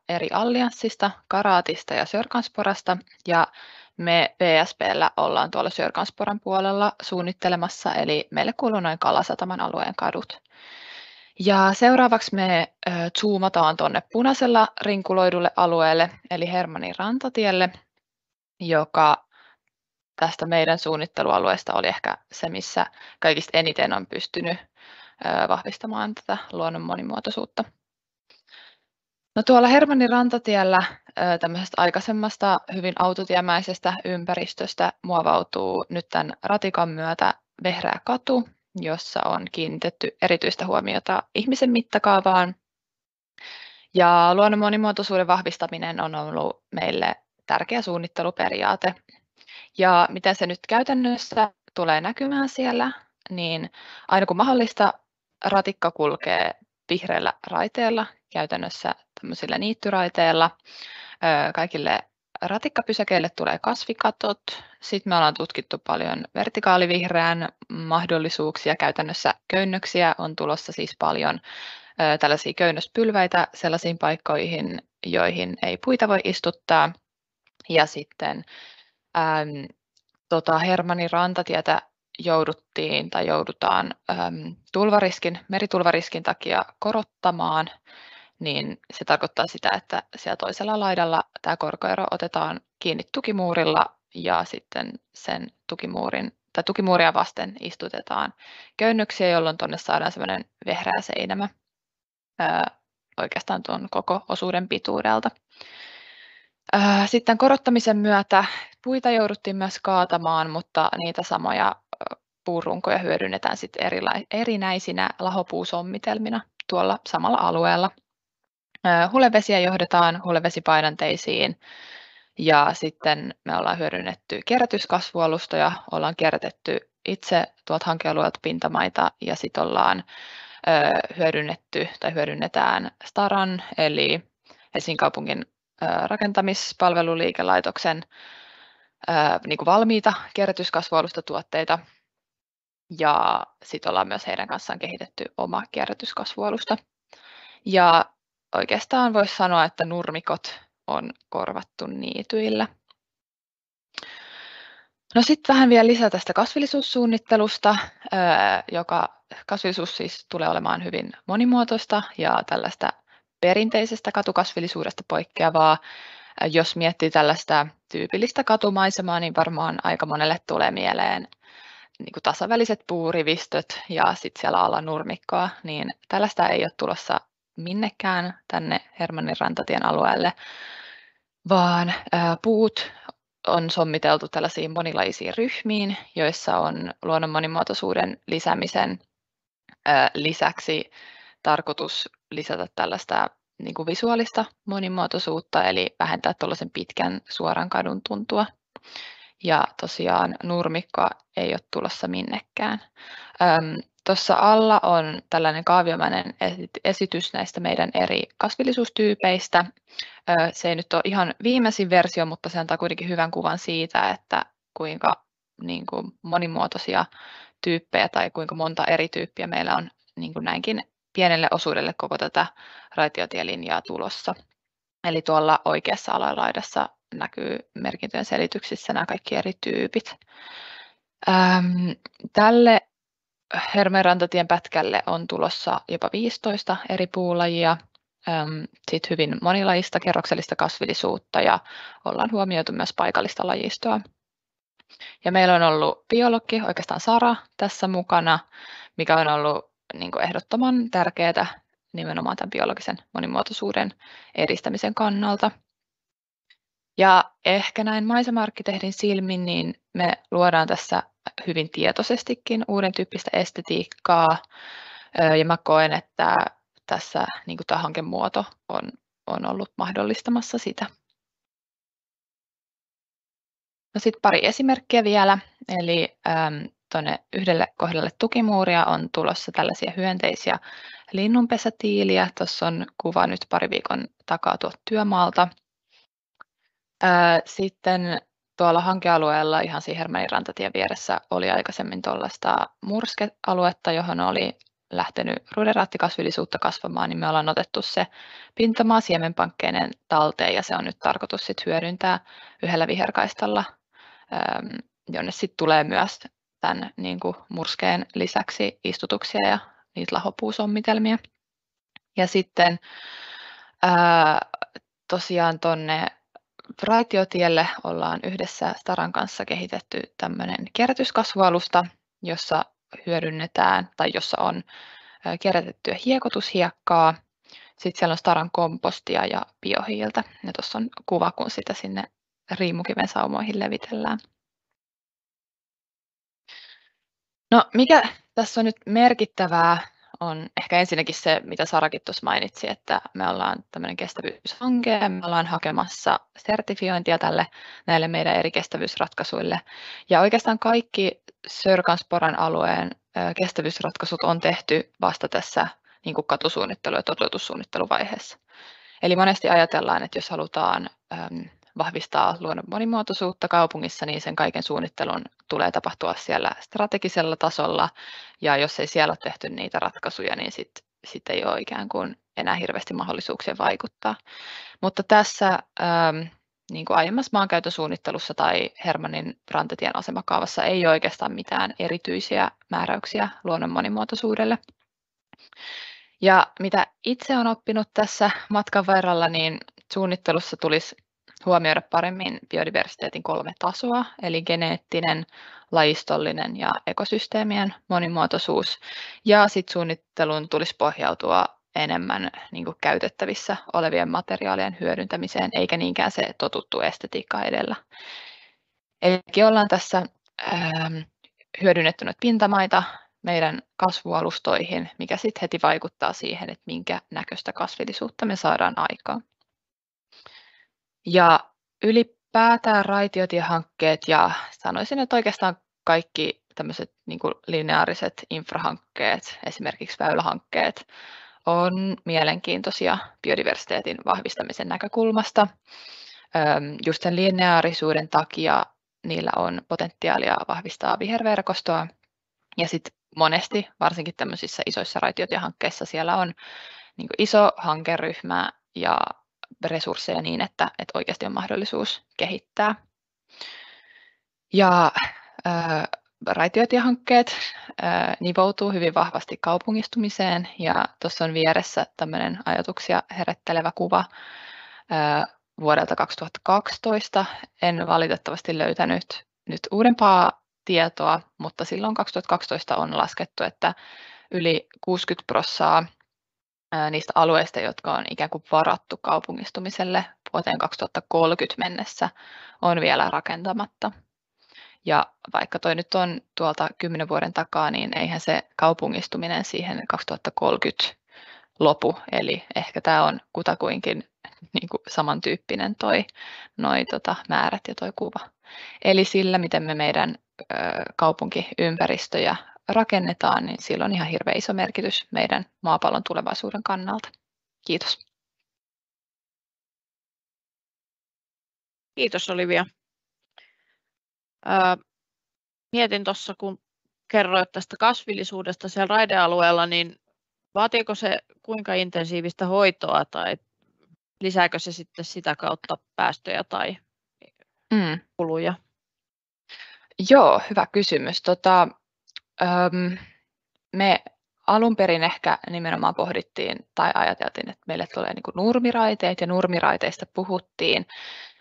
F: eri allianssista, Karaatista ja Sörkansporasta, ja me VSP:llä ollaan tuolla Sörkansporan puolella suunnittelemassa, eli meille kuuluu noin Kalasataman alueen kadut. Ja seuraavaksi me zoomataan tuonne punaisella rinkuloidulle alueelle, eli Hermannin rantatielle, joka tästä meidän suunnittelualueesta oli ehkä se, missä kaikista eniten on pystynyt vahvistamaan tätä luonnon monimuotoisuutta. No tuolla Hermannin rantatiellä tämmöisestä aikaisemmasta hyvin autotiemäisestä ympäristöstä muovautuu nyt tämän ratikan myötä vehreä katu, jossa on kiinnitetty erityistä huomiota ihmisen mittakaavaan. Ja luonnon monimuotoisuuden vahvistaminen on ollut meille tärkeä suunnitteluperiaate. Ja miten se nyt käytännössä tulee näkymään siellä, niin aina kun mahdollista, ratikka kulkee vihreällä raiteella, käytännössä tämmöisillä niittyraiteilla. Kaikille ratikkapysäkeille tulee kasvikatot. Sitten me ollaan tutkittu paljon vertikaalivihreän mahdollisuuksia. Käytännössä köynnöksiä on tulossa siis paljon tällaisia köynnöspylväitä sellaisiin paikkoihin, joihin ei puita voi istuttaa. Ja sitten Hermannin rantatietä joudutaan meritulvariskin takia korottamaan, niin se tarkoittaa sitä, että siellä toisella laidalla tämä korkoero otetaan kiinni tukimuurilla ja sitten sen tukimuuria vasten istutetaan köynnöksiä, jolloin tuonne saadaan sellainen vehreä seinämä oikeastaan tuon koko osuuden pituudelta. Sitten korottamisen myötä puita jouduttiin myös kaatamaan, mutta niitä samoja puurunkoja hyödynnetään sitten erinäisinä lahopuusommitelmina tuolla samalla alueella. Hulevesiä johdetaan hulevesipaidanteisiin ja sitten me ollaan hyödynnetty kierrätyskasvualustoja, ollaan kierrätetty itse tuolta hankealueelta pintamaita ja sitten ollaan hyödynnetään Staran eli Helsingin kaupungin rakentamispalveluliikelaitoksen niin kuin valmiita kierrätyskasvualustatuotteita ja sitten ollaan myös heidän kanssaan kehitetty oma kierrätyskasvualusta. Ja oikeastaan voisi sanoa, että nurmikot on korvattu niityillä. No sitten vähän vielä lisää tästä kasvillisuussuunnittelusta, joka kasvillisuus siis tulee olemaan hyvin monimuotoista ja tällaista perinteisestä katukasvillisuudesta poikkeavaa. Jos miettii tällaista tyypillistä katumaisemaa, niin varmaan aika monelle tulee mieleen niin kuin tasaväliset puurivistöt ja sitten siellä alla nurmikkoa, niin tällaista ei ole tulossa minnekään tänne Hermannin rantatien alueelle, vaan puut on sommiteltu tällaisiin monilajisiin ryhmiin, joissa on luonnon monimuotoisuuden lisäämisen lisäksi tarkoitus lisätä tällaista niin kuin visuaalista monimuotoisuutta, eli vähentää tuollaisen pitkän suoran kadun tuntua. Ja tosiaan nurmikkoa ei ole tulossa minnekään. Tuossa alla on tällainen kaaviomainen esitys näistä meidän eri kasvillisuustyypeistä. Se ei nyt ole ihan viimeisin versio, mutta se antaa kuitenkin hyvän kuvan siitä, että kuinka niin kuin monimuotoisia tyyppejä tai kuinka monta eri tyyppiä meillä on niin kuin näinkin pienelle osuudelle koko tätä raitiotielinjaa tulossa. Eli tuolla oikeassa alalaidassa näkyy merkintöjen selityksissä nämä kaikki eri tyypit. Tälle Hermannin rantatien pätkälle on tulossa jopa 15 eri puulajia, sitten hyvin monilajista kerroksellista kasvillisuutta ja ollaan huomioitu myös paikallista lajistoa. Ja meillä on ollut biologi, oikeastaan Sara, tässä mukana, mikä on ollut niin kuin ehdottoman tärkeää nimenomaan tämän biologisen monimuotoisuuden edistämisen kannalta. Ja ehkä näin maisema-arkkitehdin silmin, niin me luodaan tässä hyvin tietoisestikin uuden tyyppistä estetiikkaa. Ja mä koen, että tässä niin kuin tämä hankemuoto on ollut mahdollistamassa sitä. No sitten pari esimerkkiä vielä. Eli tuonne yhdelle kohdalle tukimuuria on tulossa tällaisia hyönteisiä linnunpesätiiliä. Tuossa on kuva nyt pari viikon takaa tuolta työmaalta. Sitten tuolla hankealueella ihan siinä Hermannin rantatien vieressä oli aikaisemmin tuollaista murskealuetta, johon oli lähtenyt ruderaattikasvillisuutta kasvamaan, niin me ollaan otettu se pintamaa siemenpankkeinen talteen ja se on nyt tarkoitus sit hyödyntää yhdellä viherkaistalla, jonne sitten tulee myös tämän niin kuin murskeen lisäksi istutuksia ja niitä lahopuusommitelmia. Ja sitten tosiaan tuonne raitiotielle ollaan yhdessä Staran kanssa kehitetty tämmöinen kierrätyskasvualusta, jossa hyödynnetään tai jossa on kierrätettyä hiekotushiekkaa. Sitten siellä on Staran kompostia ja biohiiltä. Ja tuossa on kuva, kun sitä sinne riimukiven saumoihin levitellään. No, mikä tässä on nyt merkittävää on ehkä ensinnäkin se, mitä Sarakin tuossa mainitsi, että me ollaan tämmöinen kestävyyshanke ja me ollaan hakemassa sertifiointia näille meidän eri kestävyysratkaisuille. Ja oikeastaan kaikki Sörkansporan alueen kestävyysratkaisut on tehty vasta tässä niin kuin katusuunnittelu- ja toteutussuunnitteluvaiheessa. Eli monesti ajatellaan, että jos halutaan vahvistaa luonnon monimuotoisuutta kaupungissa, niin sen kaiken suunnittelun tulee tapahtua siellä strategisella tasolla. Ja jos ei siellä ole tehty niitä ratkaisuja, niin sitten ei ole ikään kuin enää hirveästi mahdollisuuksia vaikuttaa. Mutta tässä niin kuin aiemmassa maankäytön suunnittelussa tai Hermannin Rantatien asemakaavassa ei ole oikeastaan mitään erityisiä määräyksiä luonnon monimuotoisuudelle. Ja mitä itse olen oppinut tässä matkan varrella, niin suunnittelussa tulisi huomioida paremmin biodiversiteetin 3 tasoa, eli geneettinen, lajistollinen ja ekosysteemien monimuotoisuus. Ja sitten suunnittelun tulisi pohjautua enemmän niin kuin käytettävissä olevien materiaalien hyödyntämiseen, eikä niinkään se totuttu estetiikka edellä. Eli ollaan tässä hyödynnetty pintamaita meidän kasvualustoihin, mikä sitten heti vaikuttaa siihen, että minkä näköistä kasvillisuutta me saadaan aikaan. Ja ylipäätään raitiotiehankkeet ja sanoisin, että oikeastaan kaikki tämmöiset niin kuin lineaariset infrahankkeet, esimerkiksi väylähankkeet, on mielenkiintoisia biodiversiteetin vahvistamisen näkökulmasta. Just sen lineaarisuuden takia niillä on potentiaalia vahvistaa viherverkostoa. Ja sitten monesti, varsinkin tämmöisissä isoissa raitiotiehankkeissa, siellä on niin kuin iso hankeryhmä ja resursseja niin, että oikeasti on mahdollisuus kehittää. Ja raitiotiehankkeet nivoutuu hyvin vahvasti kaupungistumiseen, ja tuossa on vieressä tämmöinen ajatuksia herättelevä kuva vuodelta 2012. En valitettavasti löytänyt nyt uudempaa tietoa, mutta silloin 2012 on laskettu, että yli 60% niistä alueista, jotka on ikään kuin varattu kaupungistumiselle vuoteen 2030 mennessä, on vielä rakentamatta. Ja vaikka toi nyt on tuolta 10 vuoden takaa, niin eihän se kaupungistuminen siihen 2030 lopu. Eli ehkä tämä on kutakuinkin niin kuin samantyyppinen noi määrät ja toi kuva. Eli sillä, miten me meidän kaupunkiympäristöjä rakennetaan, niin sillä on ihan hirveän iso merkitys meidän maapallon tulevaisuuden kannalta. Kiitos.
A: Kiitos Olivia. Mietin tuossa, kun kerroit tästä kasvillisuudesta siellä raidealueella, niin vaatiiko se kuinka intensiivistä hoitoa tai lisääkö se sitten sitä kautta päästöjä tai kuluja?
F: Joo, hyvä kysymys. Me alun perin ehkä nimenomaan pohdittiin tai ajateltiin, että meille tulee niin kuin nurmiraiteet ja nurmiraiteista puhuttiin,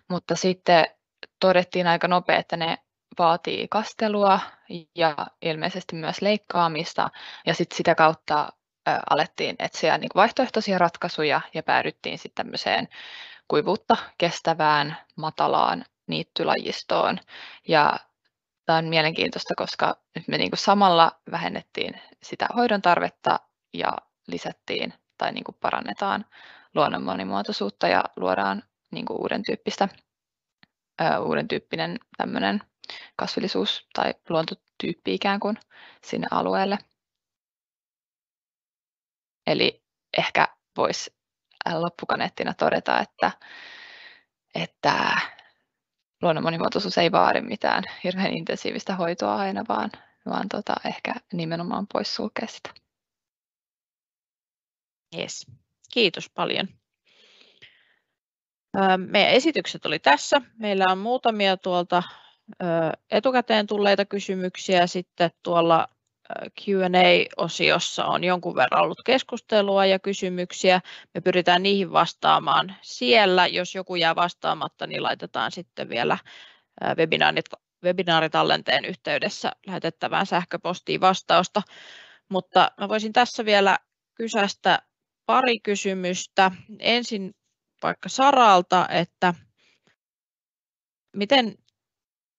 F: mutta sitten todettiin aika nopeasti, että ne vaatii kastelua ja ilmeisesti myös leikkaamista, ja sitten sitä kautta alettiin etsiä niin kuin vaihtoehtoisia ratkaisuja ja päädyttiin sitten tämmöiseen kuivuutta kestävään matalaan niittylajistoon. Ja tämä on mielenkiintoista, koska nyt me niin kuin samalla vähennettiin sitä hoidon tarvetta ja lisättiin tai niin kuin parannetaan luonnon monimuotoisuutta ja luodaan niin kuin uuden tyyppinen tämmöinen kasvillisuus tai luontotyyppi ikään kuin sinne alueelle. Eli ehkä voisi loppukaneettina todeta, että luonnon monimuotoisuus ei vaadi mitään hirveän intensiivistä hoitoa aina, vaan ehkä nimenomaan poissulkee sitä.
A: Yes. Kiitos paljon. Meidän esitykset oli tässä. Meillä on muutamia tuolta etukäteen tulleita kysymyksiä. Sitten tuolla Q&A-osiossa on jonkun verran ollut keskustelua ja kysymyksiä. Me pyritään niihin vastaamaan siellä. Jos joku jää vastaamatta, niin laitetaan sitten vielä webinaaritallenteen yhteydessä lähetettävään sähköpostiin vastausta. Mutta mä voisin tässä vielä kysästä pari kysymystä. Ensin vaikka Saralta, että miten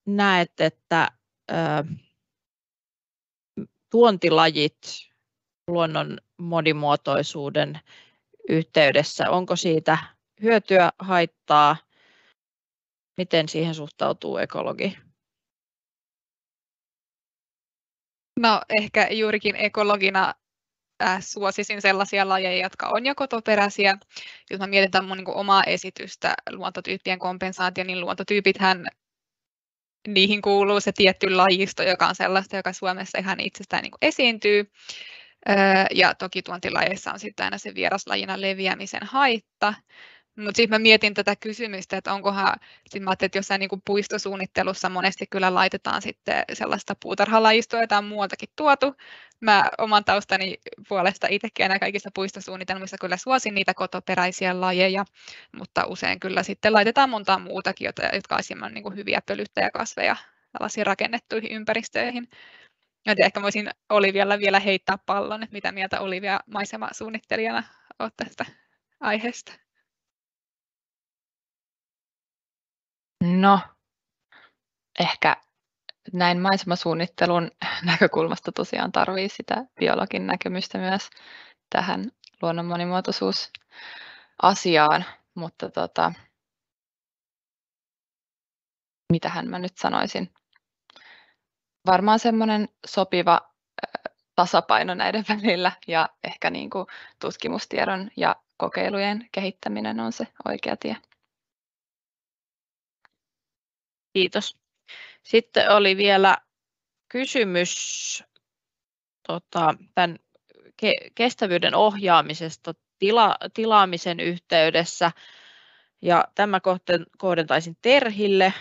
A: näet, että tuontilajit luonnon monimuotoisuuden yhteydessä, onko siitä hyötyä, haittaa, miten siihen suhtautuu ekologi?
D: No ehkä juurikin ekologina suosisin sellaisia lajeja, jotka on jo kotoperäisiä. Jos mä mietitään mun niin omaa esitystä luontotyyppien kompensaatio, niin luontotyypithän niihin kuuluu se tietty lajisto, joka on sellaista, joka Suomessa ihan itsestään niin esiintyy. Ja toki tuontilajeissa on sitten aina se vieraslajina leviämisen haitta. Mutta sitten mä mietin tätä kysymystä, että onkohan, sit mä ajattelin, että jossain niin kuin puistosuunnittelussa monesti kyllä laitetaan sitten sellaista puutarhalajistoa, jota on muualtakin tuotu. Mä oman taustani puolesta itsekin aina kaikissa puistosuunnitelmissa kyllä suosin niitä kotoperäisiä lajeja, mutta usein kyllä sitten laitetaan montaa muutakin, jotka ovat niin kuin hyviä pölyttäjäkasveja tällaisiin rakennettuihin ympäristöihin. Ehkä voisin Olivialle vielä heittää pallon, että mitä mieltä Olivia maisemasuunnittelijana olet tästä aiheesta?
F: No, ehkä näin maisemasuunnittelun näkökulmasta tosiaan tarvii sitä biologin näkemystä myös tähän luonnon monimuotoisuusasiaan, mutta mitähän mä nyt sanoisin? Varmaan semmoinen sopiva tasapaino näiden välillä ja ehkä niin kuin tutkimustiedon ja kokeilujen kehittäminen on se oikea tie.
A: Kiitos. Sitten oli vielä kysymys tämän kestävyyden ohjaamisesta tilaamisen yhteydessä. Ja tämä kohdentaisin Terhille.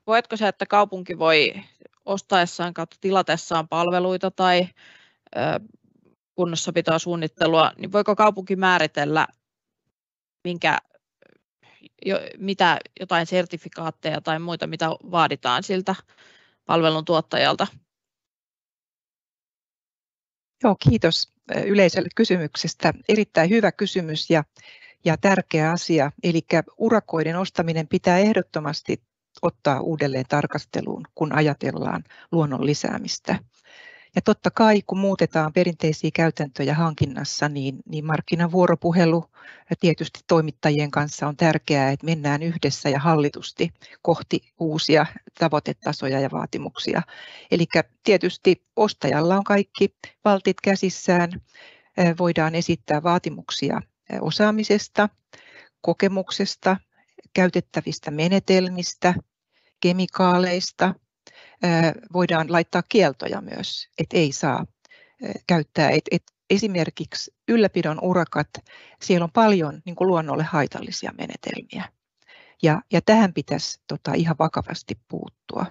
A: Koetko sä, että kaupunki voi ostaessaan kautta tilatessaan palveluita tai kunnossapitoa suunnittelua, niin voiko kaupunki määritellä mitä jotain sertifikaatteja tai muita, mitä vaaditaan siltä palveluntuottajalta?
B: Joo, kiitos yleisölle kysymyksestä. Erittäin hyvä kysymys ja tärkeä asia. Eli urakoiden ostaminen pitää ehdottomasti ottaa uudelleen tarkasteluun, kun ajatellaan luonnon lisäämistä. Ja totta kai, kun muutetaan perinteisiä käytäntöjä hankinnassa, niin markkinavuoropuhelu ja tietysti toimittajien kanssa on tärkeää, että mennään yhdessä ja hallitusti kohti uusia tavoitetasoja ja vaatimuksia. Eli tietysti ostajalla on kaikki valtit käsissään. Voidaan esittää vaatimuksia osaamisesta, kokemuksesta, käytettävistä menetelmistä, kemikaaleista. Voidaan laittaa kieltoja myös, että ei saa käyttää. Esimerkiksi ylläpidon urakat, siellä on paljon niin kuin luonnolle haitallisia menetelmiä. Ja tähän pitäisi ihan vakavasti puuttua.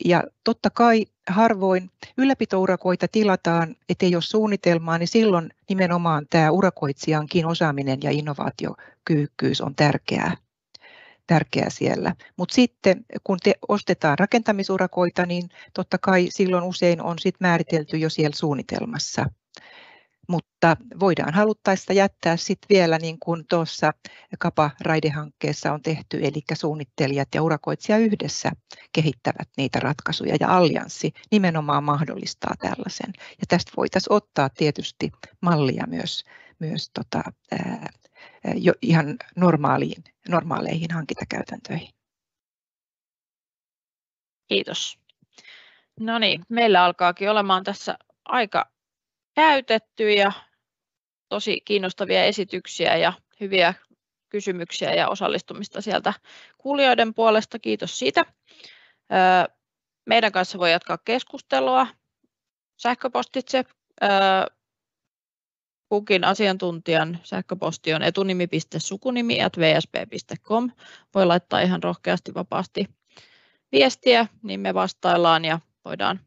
B: Ja totta kai harvoin ylläpitourakoita tilataan, ettei ole suunnitelmaa, niin silloin nimenomaan tämä urakoitsijankin osaaminen ja innovaatiokyvykkyys on tärkeää siellä. Mutta sitten kun ostetaan rakentamisurakoita, niin totta kai silloin usein on sit määritelty jo siellä suunnitelmassa. Mutta voidaan haluttaessa jättää sitten vielä niin kuin tuossa Kapa-raidehankkeessa on tehty, eli suunnittelijat ja urakoitsija yhdessä kehittävät niitä ratkaisuja ja allianssi nimenomaan mahdollistaa tällaisen. Ja tästä voitaisiin ottaa tietysti mallia myös jo ihan normaaleihin hankintakäytäntöihin.
A: Kiitos. No niin, meillä alkaakin olemaan tässä aika käytetty ja tosi kiinnostavia esityksiä ja hyviä kysymyksiä ja osallistumista sieltä kuulijoiden puolesta. Kiitos siitä. Meidän kanssa voi jatkaa keskustelua sähköpostitse. Kukin asiantuntijan sähköposti on etunimi.sukunimi@vsp.com. Voi laittaa ihan rohkeasti vapaasti viestiä, niin me vastaillaan ja voidaan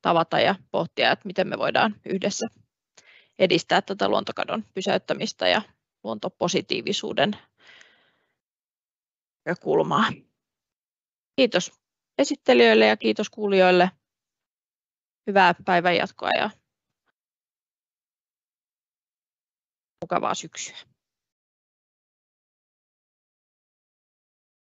A: tavata ja pohtia, että miten me voidaan yhdessä edistää tätä luontokadon pysäyttämistä ja luontopositiivisuuden näkökulmaa. Kiitos esittelijöille ja kiitos kuulijoille. Hyvää päivän jatkoa ja mukavaa syksyä.